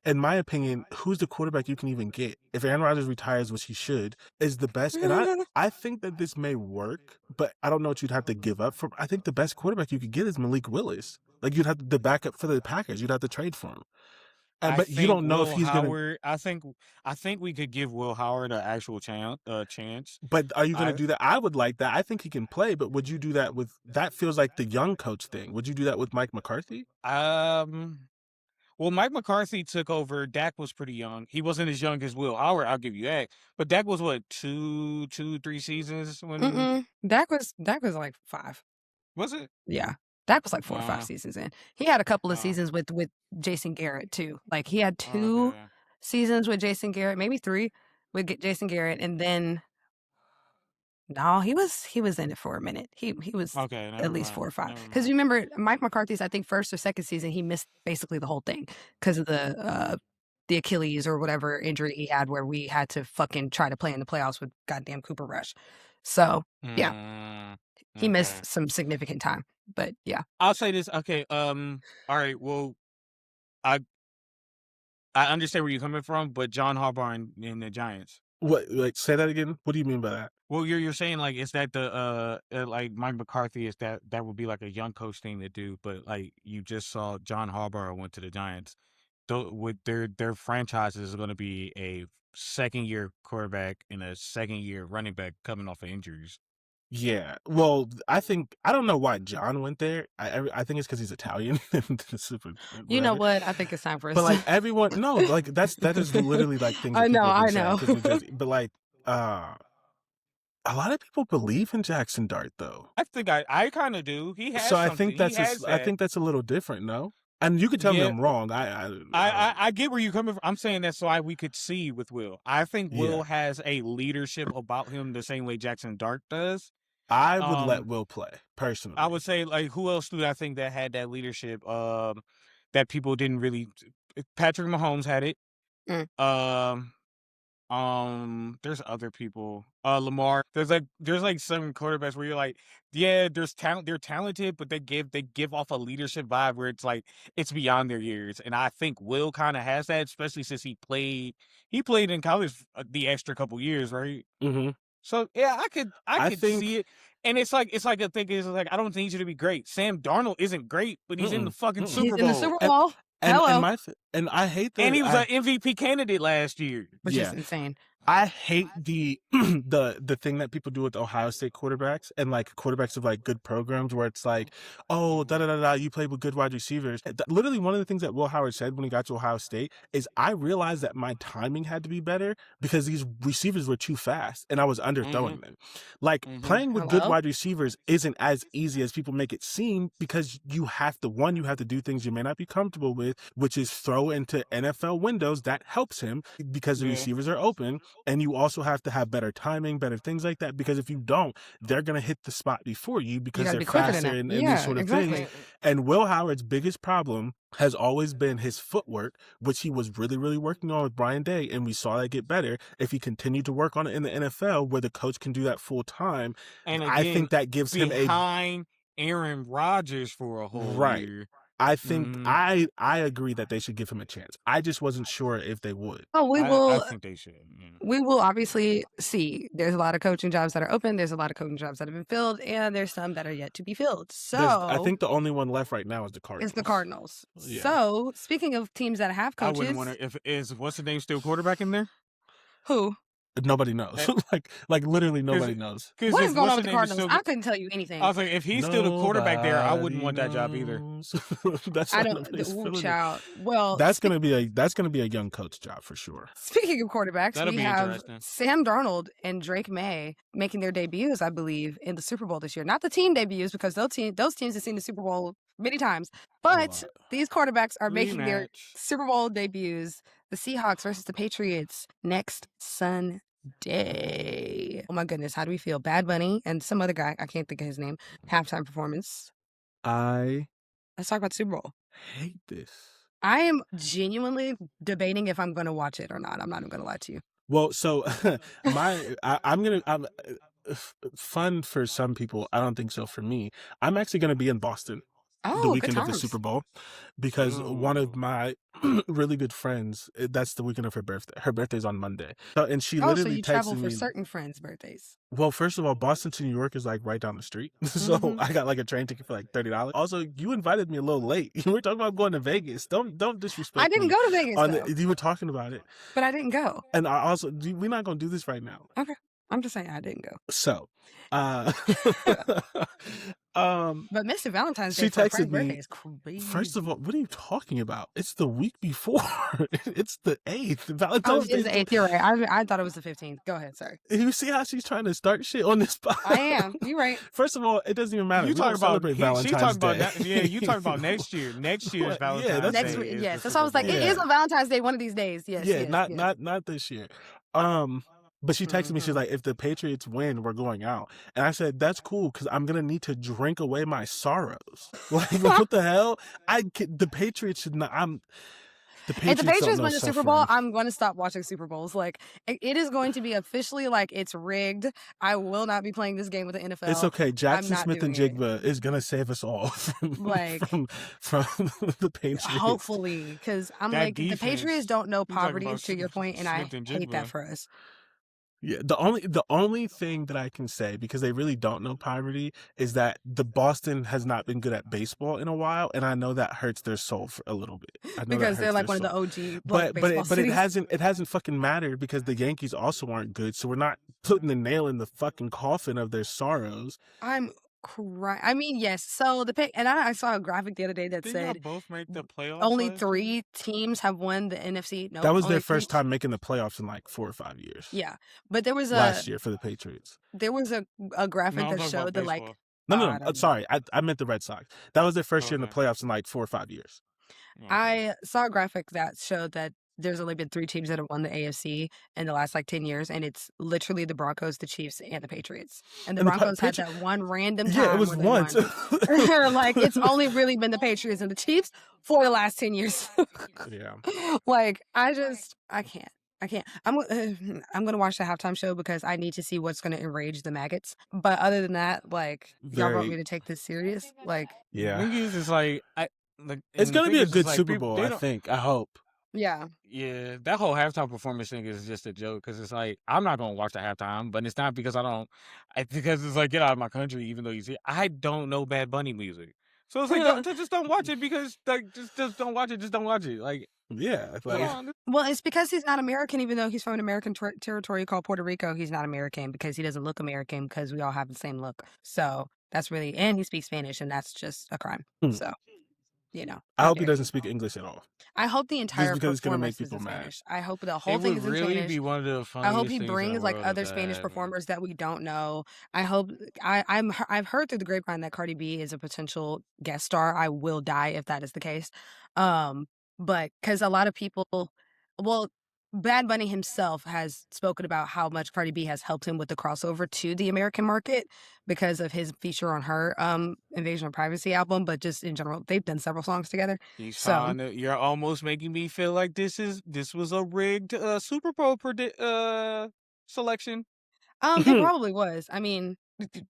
in my opinion, who's the quarterback you can even get if Aaron Rodgers retires, which he should, is the best. And I think that this may work, but I don't know what you'd have to give up for. I think the best quarterback you could get is Malik Willis. Like you'd have the backup for the Packers. You'd have to trade for him, and I but you think don't know if Will he's gonna. Howard. I think we could give Will Howard an actual chance. But are you gonna I do that? I would like that. I think he can play, but would you do that with? That feels like the young coach thing. Would you do that with Mike McCarthy? um. Well, Mike McCarthy took over. Dak was pretty young. He wasn't as young as Will Howard. I'll give you that. But Dak was what 3 seasons when Mm-mm. Dak was like 5. was it? Yeah. Dak was like 4 or 5 Uh, seasons in. He had a couple of uh, seasons with Jason Garrett too. Like he had 2 okay, seasons with Jason Garrett, maybe 3 with Jason Garrett, and then no, he was in it for a minute. He was okay. at Never least 4 mind. or 5. Never Because mind. you remember Mike McCarthy's, I think, first or second season, he missed basically the whole thing because of the Achilles or whatever injury he had where we had to fucking try to play in the playoffs with goddamn Cooper Rush. So, yeah, Mm, he okay. missed some significant time. But yeah. I'll say this. Okay. All right. Well, I I understand where you're coming from, but John Harbaugh and the Giants. What? Like say that again? What do you mean by that? Well, you're saying like is that the like Mike McCarthy is that would be like a young coach thing to do, but like you just saw John Harbaugh went to the Giants. With their franchises is going to be a second year quarterback and a second year running back coming off of injuries. Yeah. Well, I don't know why John went there. I think it's because he's Italian and super You know whatever. what? I think it's time for us But like to. everyone, no, like that is literally like things I that know, people have been I saying know. because New Jersey. But like, a lot of people believe in Jackson Dart though. I think I kind of do. He So has something. He has I that. think that's a little different, no? And you could tell me Yeah, I'm wrong. I don't. I get where you're coming from. I'm saying that's why we could see with Will. I think Yeah, Will has a leadership about him the same way Jackson Dart does. I would let Um, Will play I personally. would say like who else do I think that had that leadership? That people didn't really. Patrick Mahomes had it. Mm. There's other people. Lamar. There's like some quarterbacks where you're like, yeah, there's talent. They're talented, but they give off a leadership vibe where it's like it's beyond their years. And I think Will kind of has that, especially since he played in college the extra couple years, right? Hmm. So yeah, I I could see think. it. And it's like a thing is like I don't need you to be great. Sam Darnold isn't great, but he's in the Mm-mm, fucking mm-mm. He's Super in the Bowl. Super Bowl. And Hello. and I hate And the he was an MVP candidate last year. Which is yeah. insane. I hate the the thing that people do with Ohio State quarterbacks and like quarterbacks of like good programs where it's like, oh, da da da da, you play with good wide receivers. Literally, one of the things that Will Howard said when he got to Ohio State is, I realized that my timing had to be better because these receivers were too fast and I was underthrowing them. Like playing with good Hello? wide receivers isn't as easy as people make it seem because you have to do things you may not be comfortable with, which is throw into NFL windows that helps him because the Yeah. receivers are open. And you also have to have better timing, better things like that, because if you don't, they're going to hit the spot before you You because gotta they're be quicker than faster that. and these Yeah, sort of things. exactly. And Will Howard's biggest problem has always been his footwork, which he was really, really working on with Brian Day. And we saw that get better if he continued to work on it in the NFL where the coach can do that full time. And I again, think that gives him a behind Aaron Rodgers for a whole right. year. I think Mhm. I agree that they should give him a chance. I just wasn't sure if they would. Oh, I think they should. Yeah. we will obviously see. There's a lot of coaching jobs that are open. There's a lot of coaching jobs that have been filled, and there's some that are yet to be filled. I So think the only one left right now is the Cardinals. it's the Cardinals. Yeah. So speaking of teams that have I wouldn't coaches, want to. If is what's the name still quarterback in there? who? Nobody knows. like literally nobody knows. What is going on what's with the name is Cardinals? I couldn't tell you anything. I was like, if he's still the quarterback there, I wouldn't want that job either. knows. That's I why don't. nobody's Ooh, filling it. child. Well, That's gonna be a young coach job for sure. speaking of quarterbacks, That'll we be have interesting. Sam Darnold and Drake May making their debuts, I believe, in the Super Bowl this year. Not the team debuts because those teams have seen the Super Bowl many times, but these quarterbacks are making their Rematch. Super Bowl debuts. The Seahawks versus the Patriots next Sunday. Oh my goodness, how do we feel? Bad Bunny and some other guy, I can't think of his name, halftime performance. I Let's talk about the Super Bowl. hate this. I am genuinely debating if I'm going to watch it or not. I'm not even going to lie to you. Well, so I'm fun for some people. I don't think so for me. I'm actually gonna be in Boston the Oh, good weekend of the times. Super Bowl because one of my really good friends, that's the weekend of her birthday. Her birthday's on Monday. And she Oh, so literally you travel texted for me. certain friends' birthdays. Well, first of all, Boston to New York is like right down the street. So Mhm. I got like a train ticket for like $30. Also, you invited me a little late. You were talking about going to Vegas. Don't disrespect I didn't me. go to Vegas, though, You were talking about it. but I didn't go. And I also, we're not going to do this right now. Okay. I'm just saying I didn't go. So, But Mr. Valentine's Day she for a friend's texted birthday me. is crazy. First of all, what are you talking about? It's the week before. It's the 8th. Oh, Valentine's it is Day. the 8th. You're right. I thought it was the 15th. Go ahead, sorry. You see how she's trying to start shit on this spot? I am. You're right. First of all, it doesn't even matter. You We don't talking about celebrate Valentine's she talking Day. about you talking about next year. Next year's Well, Valentine's yeah, that's- Next Day. week, is yes. the That's why I was Super like, Bowl. it is on Valentine's Day one of these days. Yes. yeah, yes, not yes. not this year. But she texted me. She's like, if the Patriots win, we're going out. And I said, that's cool because I'm gonna need to drink away my sorrows. Like, what the hell? The Patriots should not. The If the Patriots Patriots don't know win the Super Bowl, suffering. I'm going to stop watching Super Bowls. Like, it is going to be officially like it's rigged. I will not be playing this game with the NFL. It's okay. Jackson not Smith and doing it. Jigba is gonna save us all from Like- from the Patriots. Hopefully, because I'm That like, the defense. Patriots don't know You talking poverty, about to your point, and I Smith and hate that Jigba. for us. Yeah, the only thing that I can say, because they really don't know poverty, is that the Boston has not been good at baseball in a while, and I know that hurts their soul for a little bit. I know that Because they're hurts like their one of the soul. OG like But baseball it cities. hasn't fucking mattered because the Yankees also aren't good, so we're not putting the nail in the fucking coffin of their sorrows. I'm crying. I mean, yes. So the pick, and I saw a graphic the other day that Didn't y'all said both make the playoffs only last year? 3 teams have won the NFC. That Nope, was their only three. first time making the playoffs in like 4 or 5 years. Yeah, but Last year for the Patriots. there was a graphic No, I'm that talking about showed that like baseball. No, no, I no. don't know. Sorry, I meant the Red Sox. That was their first year in the Okay. playoffs in like 4 or 5 years. Okay. I saw a graphic that showed that there's only been 3 teams that have won the AFC in the last like 10 years, and it's literally the Broncos, the Chiefs, and the Patriots. And the And the Broncos had Patriots, that one random yeah, it time was where they once. won. Like it's only really been the Patriots and the Chiefs for the last 10 years. Yeah. Like I can't. I can't. I'm gonna watch the halftime show because I need to see what's gonna enrage the maggots. But other than that, like y'all want me Very. to take this serious? Like The Yeah. thing is like It's and the gonna thing be a is good like Super people Bowl, they I don't. think. I hope. yeah. Yeah, that whole halftime performance thing is just a joke because it's like I'm not gonna watch the halftime, but it's not because I don't. Because it's like get out of my country, even though you see, I don't know Bad Bunny music, so it's like just don't watch it because like just don't watch it, just don't watch it. Like Yeah. come Like, on, Well, it's because he's not American, even though he's from an American territory called Puerto Rico. He's not American because he doesn't look American because we all have the same look. So that's really, and he speaks Spanish, and that's just a crime. hmm. So, I how hope he dare doesn't you? speak English at all. I hope the Just entire because it's gonna make performance is people in mad. Spanish. I hope the whole it thing would is in really Spanish. be one of the I hope funniest he things in the brings like world if other that Spanish happened. performers that we don't know. I hope I've heard through the grapevine that Cardi B is a potential guest star. I will die if that is the case. But because a lot of people, well, Bad Bunny himself has spoken about how much Cardi B has helped him with the crossover to the American market because of his feature on her Invasion of Privacy album. But just in general, they've done several songs together. He's So trying to. You're almost making me feel like this was a rigged Super Bowl selection. it probably was. I mean,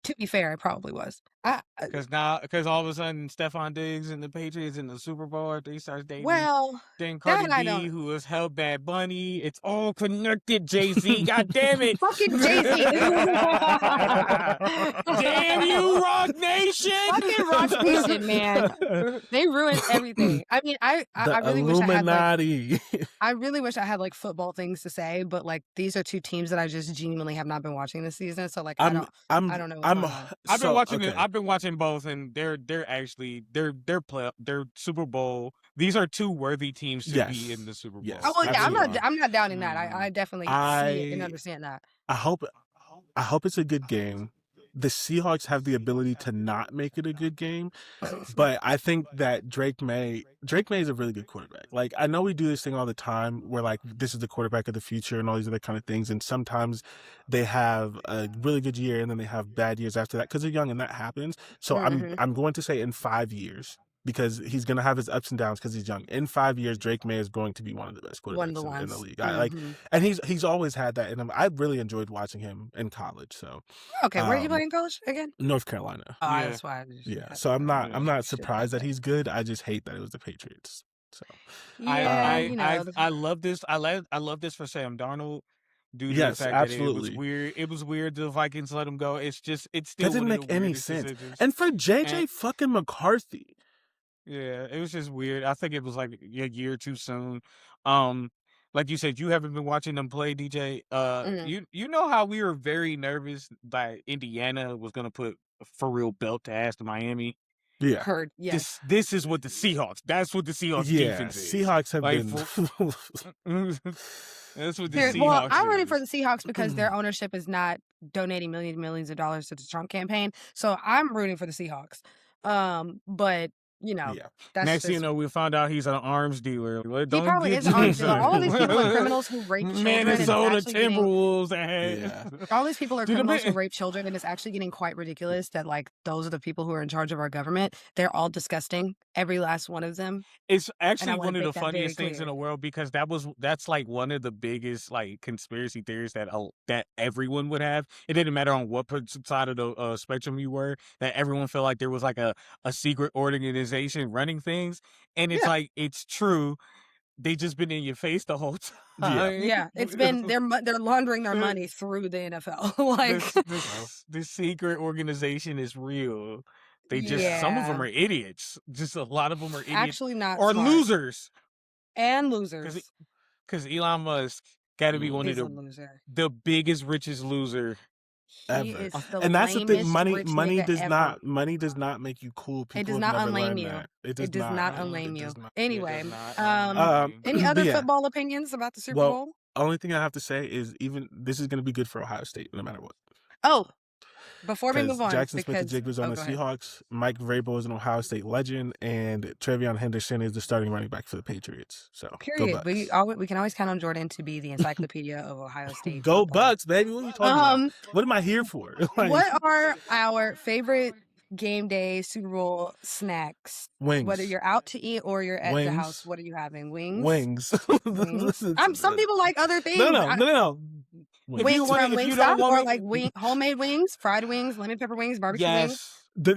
to be fair, it probably was. Because all of a sudden, Stephon Diggs and the Patriots in the Super Bowl, they start dating. Well, Then that Cardi I B, don't. who has held Bad Bunny, it's all connected. Jay Z, God damn it! Fucking Jay-Z. Damn you, Rock Nation! Fucking Rock Nation, man. They ruined everything. I mean, The I really wish Illuminati. I really wish I had like football things to say, but like these are 2 teams that I just genuinely have not been watching this season. So like I I'm don't know what's I'm going on. I've been so watching it. okay. I've been watching both, and they're actually they're Super Bowl. These are 2 worthy teams to be in Yes. the Super Bowl. Yes, Oh well, yeah, absolutely. I'm not doubting that. I Mhm. definitely see it and I understand that. I hope I hope it's a good game. The Seahawks have the ability to not make it a good game, but I think that Drake May is a really good quarterback. Like I know we do this thing all the time where like this is the quarterback of the future and all these other kind of things, and sometimes they have a really good year and then they have bad years after that because they're young and that happens. So Mhm. I'm going to say in 5 years. Because he's gonna have his ups and downs because he's young. In 5 years, Drake May is going to be one of the best One of the quarterbacks in the ones. league. I like, and he's always had that in him. I really enjoyed watching him in college. So, Okay, where did you play in college again? North Carolina. Oh, Yeah. that's why. Yeah. So I'm not surprised that he's good. I just hate that it was the Patriots. So Yeah, I love this. I love this for Sam Darnold due to the yes, fact that it was absolutely. weird. It was weird the Vikings let him go. It's That still didn't one of the make any weirdest sense. decisions. And for And JJ fucking McCarthy. yeah, it was just weird. I think it was like a year too soon. Um, like you said, you haven't been watching them play, DJ. Mhm. You know how we were very nervous that Indiana was gonna put a for real belt to ass to Miami. Yeah. Heard, yes. This is what the Seahawks. That's what the Seahawks Yeah. defense is. Seahawks have Like been that's what the Well, Seahawks I'm rooting for is. the Seahawks because their ownership is not donating millions of dollars to the Trump campaign. So I'm rooting for the Seahawks. But yeah. that's Next thing you just know, we found out he's an arms dealer. Like, he don't probably get is an arms dealer. All of these people are this. criminals who rape children and is Minnesota actually getting Timberwolves. Yeah. all these people are Dude, criminals who rape children, and it's actually getting quite ridiculous that like those are the people who are in charge of our government. They're all disgusting, every last one of them. It's And I actually want one to of the make that very funniest things in clear. the world because that's like one of the biggest like conspiracy theories that everyone would have. It didn't matter on what side of the spectrum you were. That everyone felt like there was like a secret organization running things, and it's Yeah. like it's true. they just been in your face the whole Yeah. time. Yeah, it's been they're laundering their money through the NFL. Like, This secret organization is real. They just some of them yeah, are idiots. Just a lot of them are idiots actually not or smart losers. and Because losers. Elon Musk got to be one of Is a loser. the biggest, richest loser. He Ever. is the And that's the thing. lamest Money rich money nigga does ever. not make you cool. It People does have not never unlame learned you. that. It It does not unlame It you. does not. Anyway, not unlame you. any But other yeah. football opinions about the Super Well, Bowl? only thing I have to say is even this is going to be good for Ohio State no matter what. Oh, before we Because move on, Jackson because Smith-Njigba's on the go ahead. Seahawks, Mike Vrabel is an Ohio State legend, and Trevion Henderson is the starting running back for the Patriots. So go Period. Bucks. We can always count on Jordan to be the encyclopedia of Ohio State Go football. Bucks, baby. What are you talking about? What am I here for? Like, What are our favorite game day Super Bowl snacks? wings. Whether you're out to eat or you're at the Wings. house, what are you having? Wings. Wings. Wings. Listen, Some people like other things. No. If Wings you wanna- from if you Wingstop don't want or me- like homemade wings, fried wings, lemon pepper wings, barbecue wings.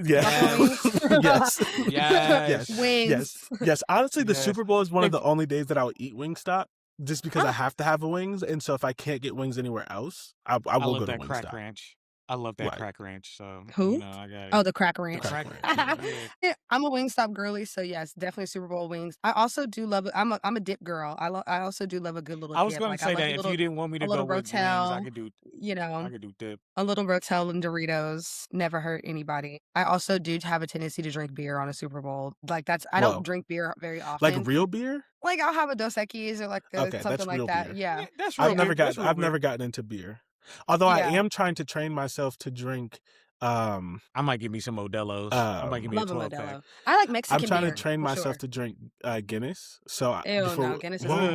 Yes. Buffalo wings. Yes. Yes. Wings. Yes. Honestly, the Yes. Super Bowl is one of If- the only days that I'll eat Wingstop just because I have to have a wings. And so if I can't get wings anywhere else, I I will love go to that crack Wingstop. ranch. I love that Right. crack ranch. So Who? you know, I got it. Oh, the Cracker Ranch. Crack Ranch, Ranch. Yeah, I'm a Wingstop girly, so yes, definitely Super Bowl wings. I also do love. I'm a dip girl. I also do love a good little. I was dip. going Like, to say I love that a if little, you didn't want me to a little go with wings, I Rotel, could do you know, dip. a little Rotel and Doritos never hurt anybody. I also do have a tendency to drink beer on a Super Bowl. Like I Whoa. don't drink beer very often. Like real beer? Like I'll have a Dos Equis or like Okay, that's something like real that. beer. Yeah. That's real I've never beer. That's real I've beer. never gotten into beer. Although I Yeah. am trying to train myself to drink I might give me some Modelo's. I might give me a Love a 12 pack. Modelo. I like Mexican I'm trying beer, to train for myself sure. to drink Guinness. So Ew, before, no, Guinness is well,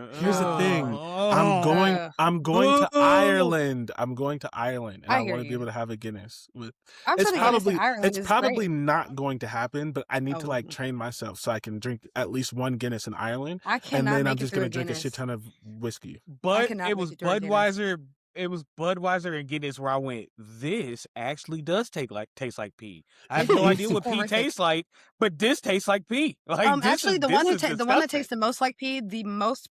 nasty. here's the thing. I'm going to Ireland. I'm going to Ireland, and I I hear want to be you. able to have a Guinness with. I'm It's sure the Guinness in probably Ireland it's is probably great. not going to happen, but I need to like Oh. train myself so I can drink at least one Guinness in Ireland, I and cannot then make I'm it just through gonna a drink a Guinness. shit ton of whiskey. But cannot it make was it through a Guinness. Budweiser. It was Budweiser and Guinness where I went. This actually does taste like pee. I have no idea what pee Horrific. tastes like, but this tastes like pee. Like this Actually, is, the this one is the one that tastes disgusting. the most like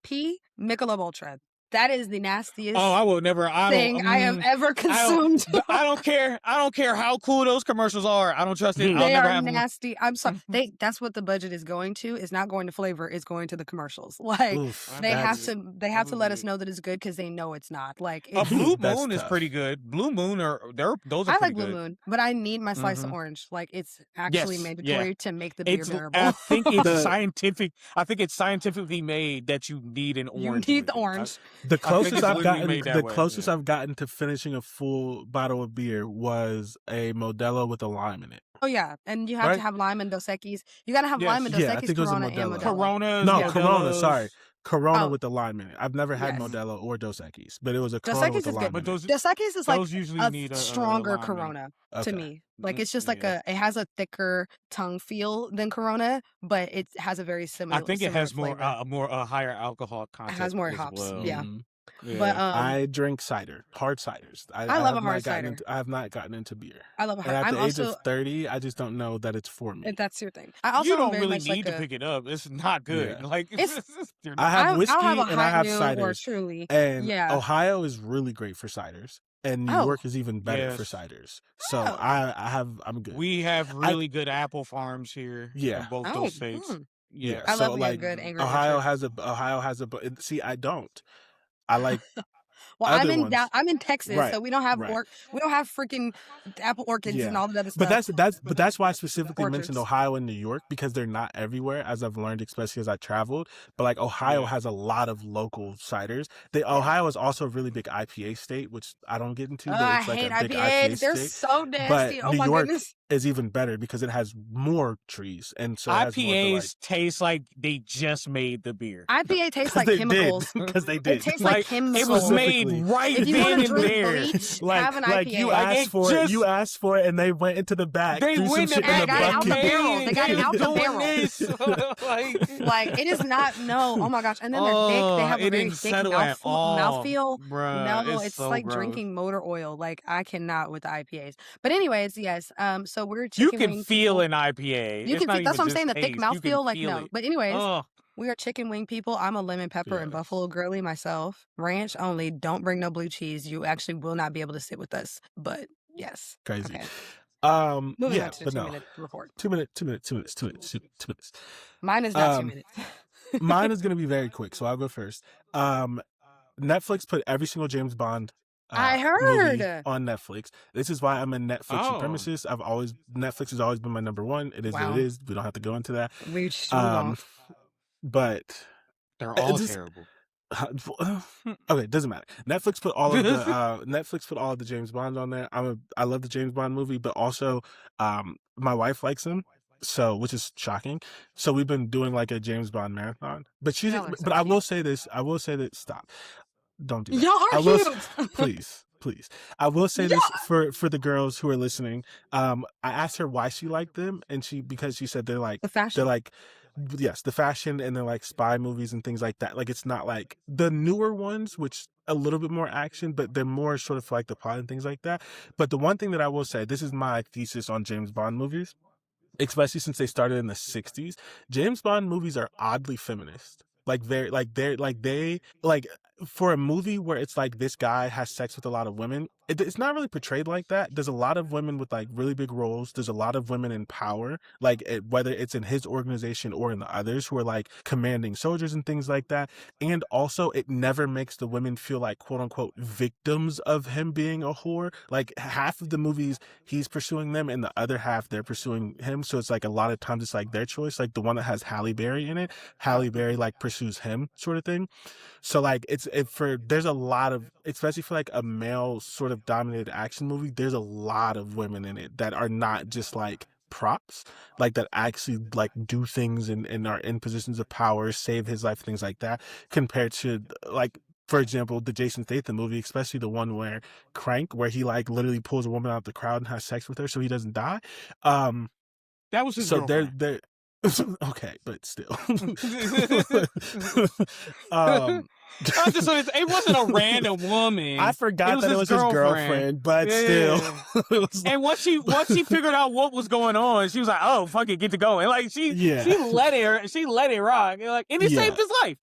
pee, Michelob Ultra. That is the nastiest Oh, I will never. thing I have ever consumed. I don't care. I don't care how cool those commercials are. I don't trust it. I'll They never are have them. nasty. I'm sorry. That's what the budget is going to. It's not going to flavor. It's going to the commercials. Like Oof, they have that's- to. They have to let us know that it's good because they know it's not. Like A it's, Blue That's Moon is tough. pretty good. Blue Moon those are I pretty like Blue good. Moon, but I need my slice of Mhm. orange. Like it's actually Yes, mandatory to make the beer It's bearable. I think it's The- scientific. I think it's scientifically made that you need an You orange. need with the it. orange. The closest it's I've literally gotten, made that the way, closest yeah. I've gotten to finishing a full bottle of beer was a Modelo with a lime in it. Oh yeah, and you have Right? to have lime and Dos Equis. You gotta have Yes. lime and Dos Yeah, I Equis, think it was a Corona, and Modelo. Modelo. Coronas, No, Yeah. Corona. Modelos. Sorry, Corona Oh. with the lime in it. I've never had Yes. Modelo or Dos Equis, but it was a Dos Corona Equis with the is lime good. But in those Dos Equis is like those usually a need a stronger lime in it. Corona to Okay. me. Like it's just like Yeah. it has a thicker tongue feel than Corona, but it has a very similar. I think it similar has flavor. a higher alcohol It content. has more as hops. well. Yeah. Mhm. Yeah. But I drink cider, hard ciders. I love have a not hard gotten cider. into- I have not gotten into beer. I love a And hard. at I'm the age also of 30, I just don't know that it's for me. if that's your thing. I also you am don't very really much need like to a. pick it up. It's not good. It's- You're I have whiskey I'll have a and I hot have noon or ciders. truly. And Yeah. Ohio is really great for ciders, and New Oh. York is even better for Yes. ciders. So Oh. I'm good. We have really good apple farms here. Yeah. In both Oh, those states. Yeah, I so love me a like good angry Ohio orchard. has a see I don't. I like Well, other ones. I'm in Texas, Right, so we don't have right. we don't have freaking apple orchids and Yeah. all that other But stuff. that's why I specifically mentioned Orchards. Ohio and New York because they're not everywhere, as I've learned, especially as I traveled. But like Ohio Yeah. has a lot of local ciders. Ohio is also a really big IPA state, which I don't get into. But I it's like hate a big IPAs. They're state. so nasty. Oh New my York goodness. is even better because it has more trees, and so it has more to, like, IPAs taste like they just made the beer. IPA tastes like they chemicals. did because they did. It tastes like It was chemicals. made Specifically. right If you then want and to drink there. bleach, like have an like IPA. you Like, asked it for it, just- you asked for it, and they went into the back, They threw some went shit and in the got it out the bucket. barrel. They got it out the doing barrel. this. Like it is not oh my gosh. And then they're thick. They have a it very didn't thick settle at all. mouthfeel. Bruh, No, it's so like gross. drinking motor oil. Like I cannot with the IPAs. But anyways, yes. So we're You chicken can wing feel people. an IPA. You It's can not feel, that's what even I'm saying. The just thick taste. You can mouthfeel, like feel no. it. But anyways, Oh, We are chicken wing people. I'm a lemon pepper and Yes. buffalo girly myself. Ranch only. Don't bring no blue cheese. You actually will not be able to sit with us. But yes. Crazy. Okay. Moving Yeah, on to the but 2 no. minute report. 2 minutes, 2 minutes, 2 minutes, 2 minutes. Mine is not 2 minutes. Mine is gonna be very quick, so I'll go first. Netflix put every single James Bond I movie heard. on Netflix. This is why I'm a Netflix Oh, supremacist. Netflix has always been my number one. It is what Wow. it is. We don't have to go into that. We Um, won't. but they're it all just terrible. okay, doesn't matter. Netflix put all of the James Bonds on there. I love the James Bond movie, but also my wife likes him. So, which is shocking. So we've been doing like a James Bond marathon. But Y'all are so but I will cute. say this. I will say that stop. Don't do that. Y'all I are will cute. please. I will say Yeah. this for the girls who are listening. I asked her why she liked them, and because she said The they're fashion. like yes, the fashion, and they're like spy movies and things like that. Like it's not like the newer ones, which a little bit more action, but they're more sort of like the plot and things like that. But the one thing that I will say, this is my thesis on James Bond movies, especially since they started in the 60s. James Bond movies are oddly feminist. Like they like for a movie where it's like this guy has sex with a lot of women, it's not really portrayed like that. There's a lot of women with like really big roles. There's a lot of women in power, like whether it's in his organization or in the others, who are like commanding soldiers and things like that. And also, it never makes the women feel like quote unquote victims of him being a whore. Like half of the movies he's pursuing them, and the other half they're pursuing him. So it's like a lot of times it's like their choice. Like the one that has Halle Berry in it, Halle Berry like pursues him, sort of thing. So like there's a lot of, especially for like a male sort of dominated action movie, there's a lot of women in it that are not just like props, like that actually like do things and are in positions of power, save his life, things like that, compared to like, for example, the Jason Statham movie, especially the one where Crank, where he like literally pulls a woman out of the crowd and has sex with her so he doesn't die. That was his So girlfriend. they're okay, but still. um It wasn't a random woman. I forgot that it was his girlfriend, but Yeah, still. yeah. It was like, And once she figured out what was going on, she was like, "Oh, fuck it, get to going." Like she let it rock. And it saved his life.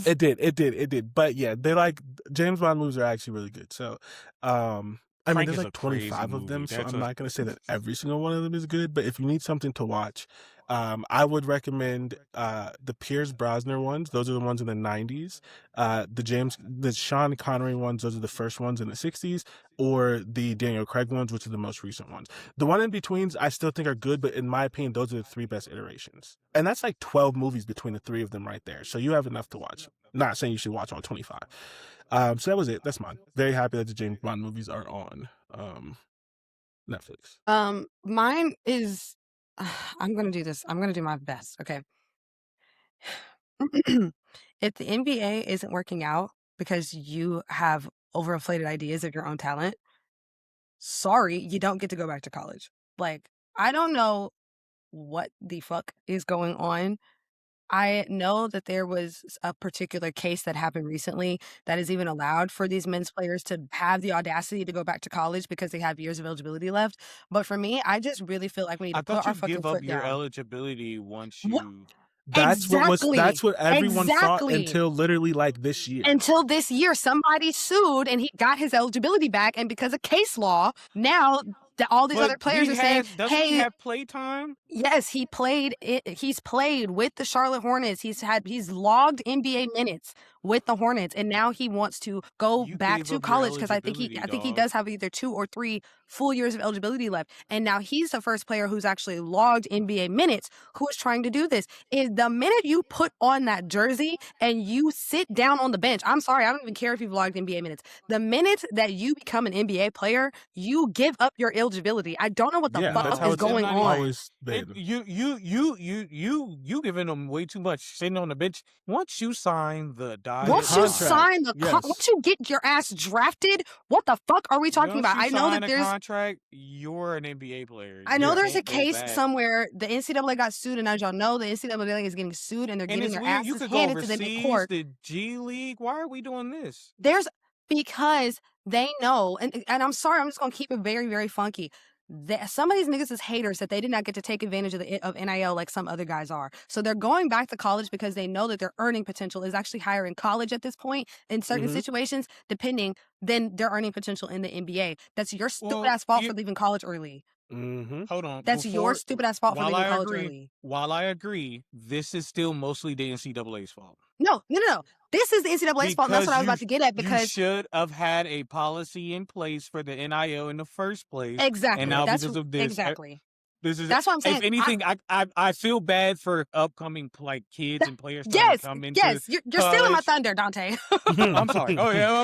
It did. But yeah, they like James Bond movies are actually really good. So, I mean, Crank there's is like a crazy 25 of them, movie. so I'm not going to say that every single one of them is good, but if you need something to watch, I would recommend the Pierce Brosnan ones. Those are the ones in the 90s. The Sean Connery ones, those are the first ones in the 60s, or the Daniel Craig ones, which are the most recent ones. The one in betweens, I still think are good, but in my opinion, those are the three best iterations. And that's like 12 movies between the three of them right there. So you have enough to watch. Not saying you should watch all 25. So that was it. That's mine. Very happy that the James Bond movies are on Netflix. Mine is I'm gonna do this. I'm gonna do my best. Okay. If the NBA isn't working out because you have overinflated ideas of your own talent, sorry, you don't get to go back to college. Like, I don't know what the fuck is going on. I know that there was a particular case that happened recently that is even allowed for these men's players to have the audacity to go back to college because they have years of eligibility left. But for me, I just really feel like we need I to put thought our you fucking give up foot your down. eligibility once What? you. That's Exactly. what everyone thought Exactly. until literally like this year. Until this year, somebody sued and he got his eligibility back. And because of case law, now all these other players are saying, doesn't he hey, have playtime? yes, he's played with the Charlotte Hornets. He's logged NBA minutes with the Hornets, and now he wants to go You back gave to up your college because I think eligibility, he dog. does have either 2 or 3 full years of eligibility left. And now he's the first player who's actually logged NBA minutes who is trying to do this. Is the minute you put on that jersey and you sit down on the bench, I'm sorry, I don't even care if you've logged NBA minutes. The minute that you become an NBA player, you give up your eligibility. I don't know what the Yeah, fuck that's how is it's going on. always been. You giving them way too much sitting on the bench. Once you sign the Once you sign the yes. once you get your ass drafted, what the fuck are we talking about? I know that there's contract, you're an NBA player. I know You there's a can't go case back. somewhere the NCAA got sued, and as y'all know, the NCAA is getting sued and they're And getting it's their weird. You asses could go handed to them in overseas, court. the G League. Why are we doing this? Because they know, and I'm sorry, I'm just gonna keep it very, very funky. some of these niggas is haters that they did not get to take advantage of NIL like some other guys are. So they're going back to college because they know that their earning potential is actually higher in college at this point in certain situations, depending than their earning potential in the NBA. That's your stupid ass fault for leaving college early. Hold on. That's your stupid ass fault for leaving college early. While I agree, this is still mostly the NCAA's fault. No. This is the NCAA's fault. And that's what I was about to get at, because you should have had a policy in place for the NIL in the first place. Exactly. And now because of this, exactly. That's what I'm saying. If anything, I feel bad for upcoming kids and players trying to come into you're stealing my thunder, Dante. I'm sorry. Oh yeah,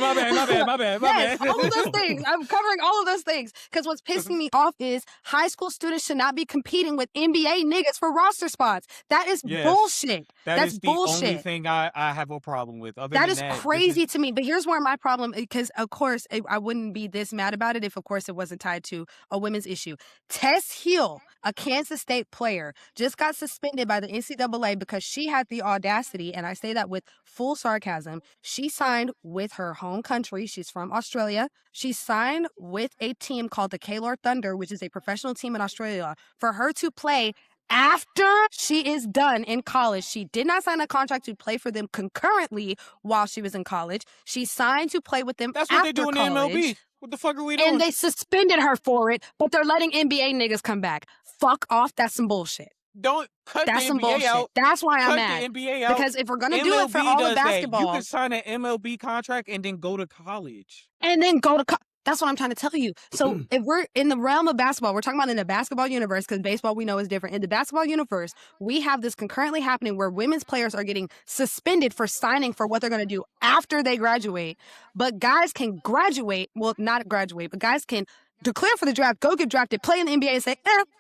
my bad. Yes, all of those things. I'm covering all of those things because what's pissing me off is high school students should not be competing with NBA niggas for roster spots. That is bullshit. That's bullshit. Only thing I have a problem with. That is crazy to me. But here's where my problem, because of course I wouldn't be this mad about it if of course it wasn't tied to a women's issue. Tess Hill, a Kansas State player, just got suspended by the NCAA because she had the audacity, and I say that with full sarcasm. She signed with her home country. She's from Australia. She signed with a team called the Kaylor Thunder, which is a professional team in Australia, for her to play after she is done in college. She did not sign a contract to play for them concurrently while she was in college. She signed to play with them That's after what they're doing college. in MLB. What the fuck are we doing? And they suspended her for it, but they're letting NBA niggas come back. Fuck off. That's some bullshit. Don't cut That's the some NBA bullshit. out. That's why I'm cut mad. the NBA out. Because if we're gonna do it for all of basketball, you can sign an MLB contract and then go to college. And then go to that's what I'm trying to tell you. So if we're in the realm of basketball, we're talking about in the basketball universe, because baseball we know is different. In the basketball universe, we have this concurrently happening where women's players are getting suspended for signing for what they're going to do after they graduate. But guys can graduate, well, not graduate, but guys can declare for the draft, go get drafted, play in the NBA and say,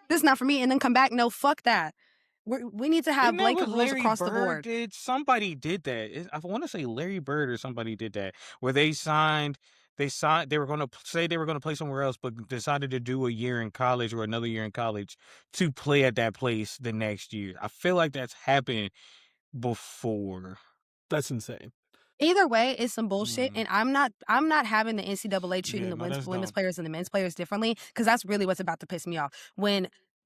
this is not for me, and then come back. No, fuck that. We need to have blanket rules across the board. Somebody did that. I want to say Larry Bird or somebody did that, where they were going to say they were going to play somewhere else, but decided to do a year in college or another year in college to play at that place the next year. I feel like that's happened before. That's insane. Either way, it's some bullshit, and I'm not having the NCAA treating the women's players and the men's players differently, because that's really what's about to piss me off.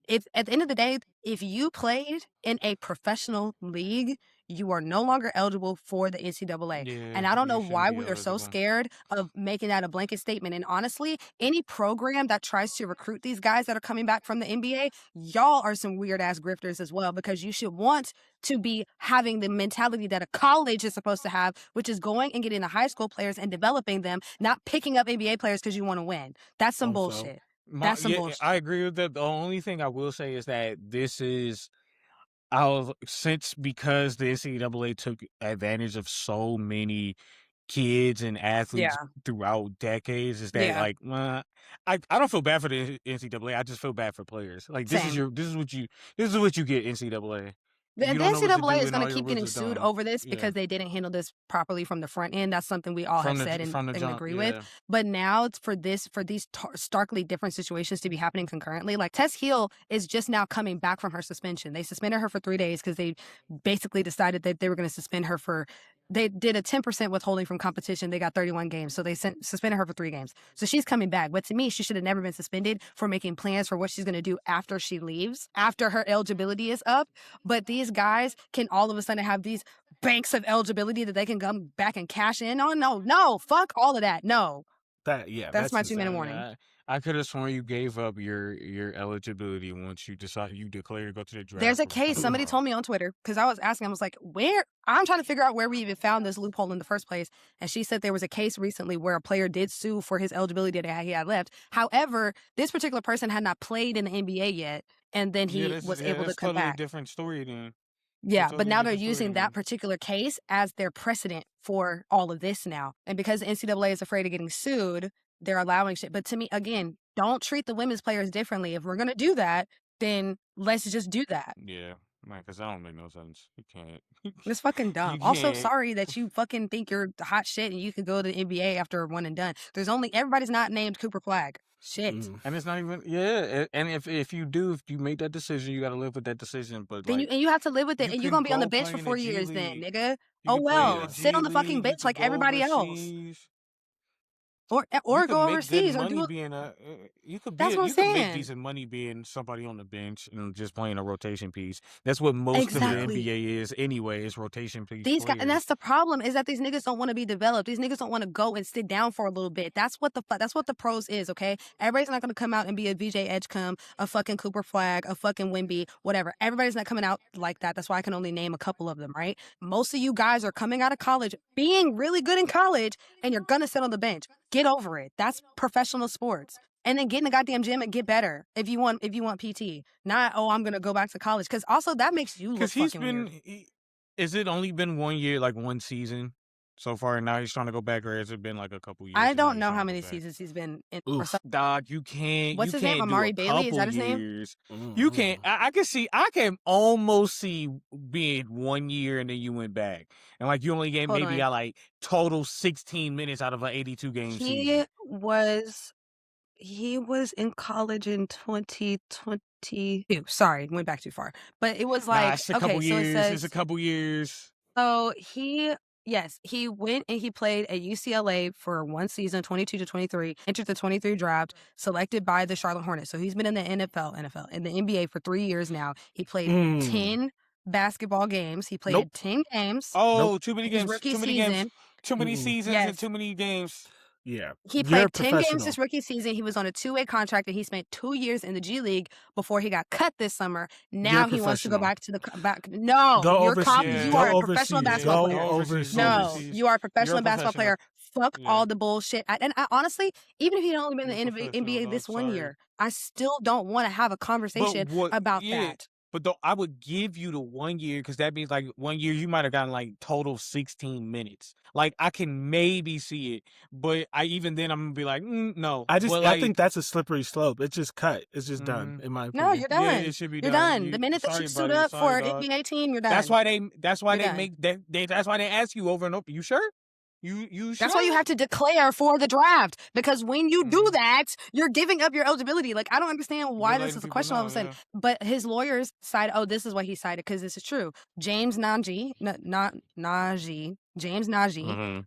If at the end of the day, if you played in a professional league, you are no longer eligible for the NCAA. And I don't know why we are so scared of making that a blanket statement. And honestly, any program that tries to recruit these guys that are coming back from the NBA, y'all are some weird ass grifters as well, because you should want to be having the mentality that a college is supposed to have, which is going and getting the high school players and developing them, not picking up NBA players because you want to win. That's some bullshit. That's some bullshit. I agree with that. The only thing I will say is that this is because the NCAA took advantage of so many kids and athletes throughout decades, is that like I don't feel bad for the NCAA. I just feel bad for players. Like this is what you get, NCAA. The NCAA is going to keep getting sued over this because they didn't handle this properly from the front end. That's something we all have said and agree with. But now it's for these starkly different situations to be happening concurrently. Like Tess Hill is just now coming back from her suspension. They suspended her for 3 days because they basically decided that they were going to suspend her for. They did a 10% withholding from competition. They got 31 games. So they suspended her for 3 games. So she's coming back. But to me, she should have never been suspended for making plans for what she's going to do after she leaves, after her eligibility is up. But these guys can all of a sudden have these banks of eligibility that they can come back and cash in on. No, fuck all of that. No. That's my 2-minute warning. I could have sworn you gave up your eligibility once you declared to go to the draft. There's a case. Somebody told me on Twitter, because I was asking, I was like, where? I'm trying to figure out where we even found this loophole in the first place. And she said there was a case recently where a player did sue for his eligibility that he had left. However, this particular person had not played in the NBA yet. And then he was able to come back. A different story then. Yeah, but now they're using that particular case as their precedent for all of this now. And because the NCAA is afraid of getting sued, they're allowing shit. But to me, again, don't treat the women's players differently. If we're going to do that, then let's just do that. Yeah, because that don't make no sense. You can't. It's fucking dumb. Also, sorry that you fucking think you're the hot shit and you can go to the NBA after one and done. Everybody's not named Cooper Flagg. Shit. And it's not even, and if you make that decision, you got to live with that decision. But then you have to live with it, and you're going to be on the bench for 4 years then, nigga. Oh, well, sit on the fucking bench like everybody else. or You go could make good overseas or money do. being That's what I'm you could make saying. decent money being somebody on the bench and just playing a rotation piece. That's what most of the Yeah. Exactly. NBA is anyway, is rotation piece These guys, and that's players. the problem, is that these niggas don't want to be developed. These niggas don't want to go and sit down for a little bit. That's what the pros is, okay? Everybody's not going to come out and be a VJ Edgecombe, a fucking Cooper Flag, a fucking Wimby, whatever. Everybody's not coming out like that. That's why I can only name a couple of them, right? Most of you guys are coming out of college, being really good in college, and you're gonna sit on the bench. Get over it. That's professional sports. And then get in the goddamn gym and get better if you want PT. Not, oh, I'm gonna go back to college, because also that makes you look Because he's fucking weird. been, is it only been 1 year, like 1 season so far, and now he's trying to go back, or has it been like a couple years? I and now don't he's know trying how to go many back? seasons he's been in. Oof. Dog, you What's his name? can't do Amari a Bailey? Is that couple his name? years. Mm. You can't. I can almost see being 1 year and then you went back, and like you only get Hold maybe on. got like total 16 minutes out of an 82 game He season. was in college in 2022. Sorry, went back too far. But it was Nah, like, it's a okay, couple so it years. It's a says, couple years. so he went and he played at UCLA for 1 season, 22 to 23, entered the 23 draft, selected by the Charlotte Hornets. So he's been in the NFL, in the NBA for 3 years now. He played 10 basketball games. He played Nope. 10 games. Oh, too many His games. rookie Too many games. season. Too many Mm-mm. seasons and Yes. too many games. Yeah. He You're a played 10 games professional. this rookie season. He was on a 2-way contract, and he spent 2 years in the G League before he got cut this summer. Now he wants to go professional. back to the back. No, Go you're overseas. you Go are a overseas. professional basketball Go player. overseas. No, overseas. you are a You're a professional basketball professional. player. Fuck Yeah. all the bullshit. And I honestly, even if he'd only been You're in a the professional, NBA dog. this 1 Sorry. year, I still don't want to have a conversation about that. But though I would give you the 1 year, because that means like 1 year you might have gotten like total 16 minutes. Like I can maybe see it, but even then I'm gonna be like, no. I But think that's a slippery slope. It's just cut. It's just done, Mhm. in my opinion. No, you're done. Yeah, it should be You're done. done. The minute that Sorry, you suit buddy. up for Sorry, an dog. NBA team, you're done. That's why they You're make that that's why they ask you over and over. You sure? You sure? That's why you have to declare for the draft, because when you do that, you're giving up your eligibility. Like, I don't understand why this letting is a people question all of a know, sudden. yeah. But his lawyers cited, oh, this is what he cited, because this is true. James Najee,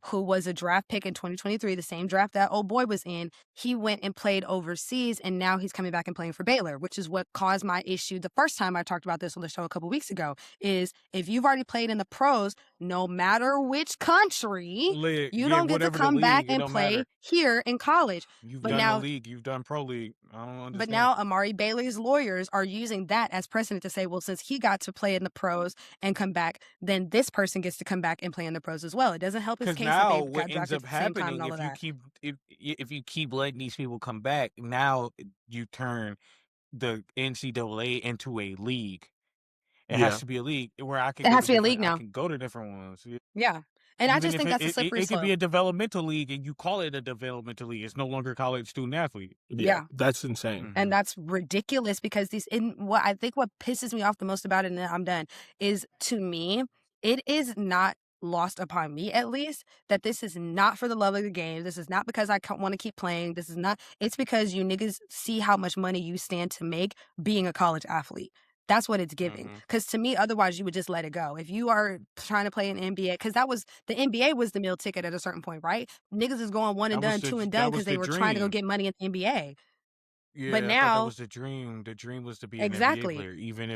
who was a draft pick in 2023, the same draft that old boy was in, he went and played overseas, and now he's coming back and playing for Baylor, which is what caused my issue the first time I talked about this on the show a couple weeks ago, is if you've already played in the pros, no matter which country, you don't get to come back and play here in college. You've But done now, the league. You've done pro league. I don't understand. but now Amari Bailey's lawyers are using that as precedent to say, well, since he got to play in the pros and come back, then this person gets to come back and play in the pros as well. It doesn't help his Because case now that they what got ends drafted up at the same time happening, and all of that. if you keep letting these people come back, now you turn the NCAA into a league. It Yeah. has to be a league where I can. It go has to to be a different- league now. I can go to different ones. Yeah. And I Even just if think that's a slippery it could be slope. a developmental league, and you call it a developmental league. It's no longer college student athlete. Yeah. That's insane. And that's ridiculous, because what I think what pisses me off the most about it, and then I'm done, is, to me, it is not lost upon me, at least, that this is not for the love of the game. This is not because I want to keep playing. This is not, it's because you niggas see how much money you stand to make being a college athlete. That's what it's giving. Because to me, otherwise, you would just let it go. If you are trying to play an NBA, because the NBA was the meal ticket at a certain point, right? Niggas is going one and That was done, the- two and that done, was because they the were trying to go dream. get money in the NBA. Yeah, But I thought now- that was the dream. The dream was to be an Exactly. NBA player, even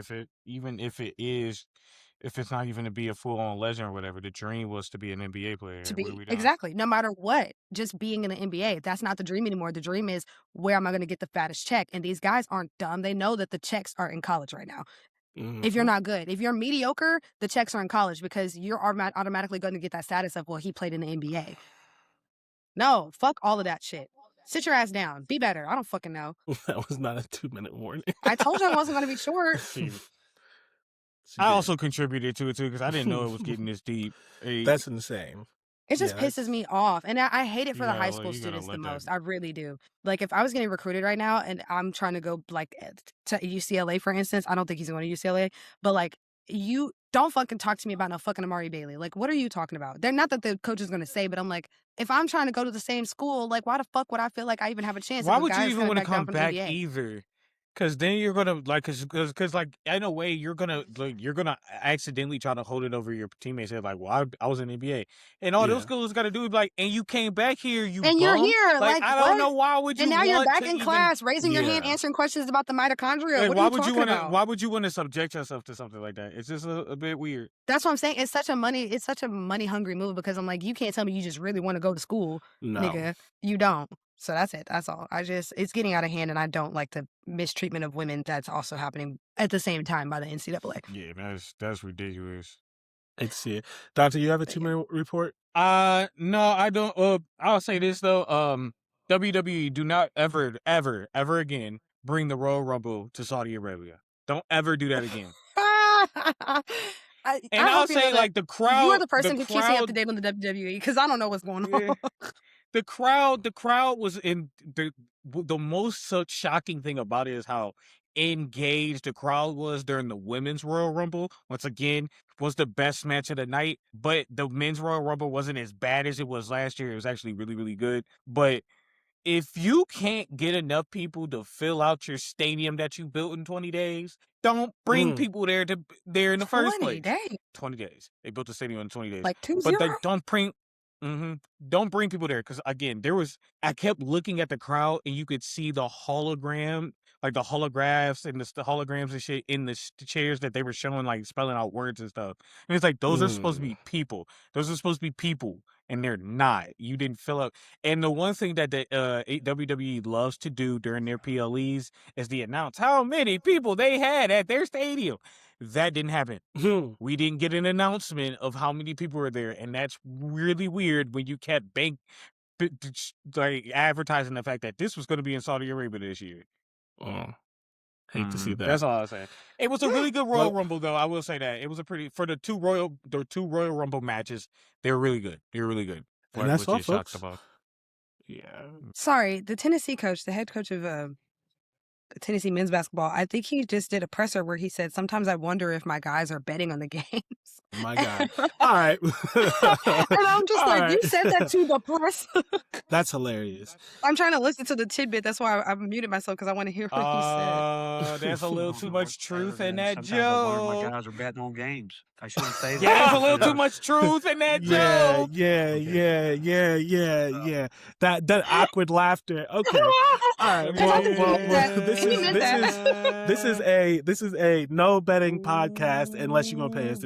if it's not even to be a full-on legend or whatever. The dream was to be an NBA player. To What are be we doing? exactly, no matter what, just being in the NBA. That's not the dream anymore. The dream is, where am I going to get the fattest check? And these guys aren't dumb. They know that the checks are in college right now. If you're not good, if you're mediocre, the checks are in college, because you're automatically going to get that status of, well, he played in the NBA. No, fuck all of that shit. Sit your ass down. Be better. I don't fucking know. That was not a 2-minute warning. I told you I wasn't going to be short. I also contributed to it too, because I didn't know it was getting this deep. That's insane. It just Yeah, pisses me off. And I hate it for the high school you gotta students the let that- most. I really do. Like, if I was getting recruited right now and I'm trying to go, like, to UCLA, for instance, I don't think he's going to UCLA, but, like, you don't fucking talk to me about no fucking Amari Bailey. Like, what are you talking about? They're not that the coach is going to say, but I'm like, if I'm trying to go to the same school, like, why the fuck would I feel like I even have a chance? Why if a would you guy's even coming want to down come from the back NBA? either? Cause then you're gonna like, cause like in a way you're gonna accidentally try to hold it over your teammates' head. Like, well, I was in the NBA, and all those Yeah. schools got to do is like, and you came back here, you And you're bum. here, Like, like, I don't what? know why would And you now you're want back to in even. class, raising your hand, Yeah. answering questions about the mitochondria. Like, What are you talking about? why would you want to subject yourself to something like that? It's just a bit weird. That's what I'm saying. It's such a money hungry move because I'm like, you can't tell me you just really want to go to school, No. nigga. You don't. So that's it. That's all. It's getting out of hand, and I don't like the mistreatment of women that's also happening at the same time by the NCAA. Yeah, that's ridiculous. I'd see it. Doctor, you have a But yeah. 2-minute report? No, I don't. I'll say this though. WWE, do not ever again bring the Royal Rumble to Saudi Arabia. Don't ever do that again. And I'll hope you know say, that like, the crowd. you are the person who keeps me up to crowd, date on the WWE because I don't know what's going on. the crowd was in the most shocking thing about it is how engaged the crowd was during the women's Royal Rumble. Once again, was the best match of the night, but the men's Royal Rumble wasn't as bad as it was last year. It was actually really, really good. But if you can't get enough people to fill out your stadium that you built in 20 days, don't bring people there in the first 20 place. days. 20 days. They built the stadium in 20 days. Like 2-0? But they don't bring don't bring people there because again, I kept looking at the crowd and you could see the hologram, like the holographs and the holograms and shit in the chairs that they were showing, like spelling out words and stuff. And it's like, those are supposed to be people. Those are supposed to be people, and they're not. You didn't fill up. And the one thing that the WWE loves to do during their PLEs is to announce how many people they had at their stadium. That didn't happen. We didn't get an announcement of how many people were there, and that's really weird when you kept like advertising the fact that this was going to be in Saudi Arabia this year. Hate to see that. That's all I say. It was a really good Royal Rumble, though. I will say that it was a pretty for the two Royal Rumble matches. They were really good. They were really good. And that's all, folks. About. Yeah. Sorry, the Tennessee coach, the head coach of Tennessee men's basketball, I think he just did a presser where he said, sometimes I wonder if my guys are betting on the games. My God. All right. And I'm just All like, right. you said that to the press. That's hilarious. I'm trying to listen to the tidbit. That's why I muted myself because I want to hear what he said. There's a little too much truth in that Sometimes I wonder if joke. my guys are betting on games. I shouldn't say that. Yeah, there's a little too much truth in that joke. Yeah. That awkward laughter. Okay. All right. This is a no betting podcast unless you're gonna pay us.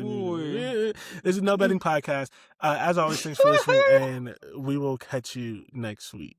This is no betting podcast. As always, thanks for listening, and we will catch you next week.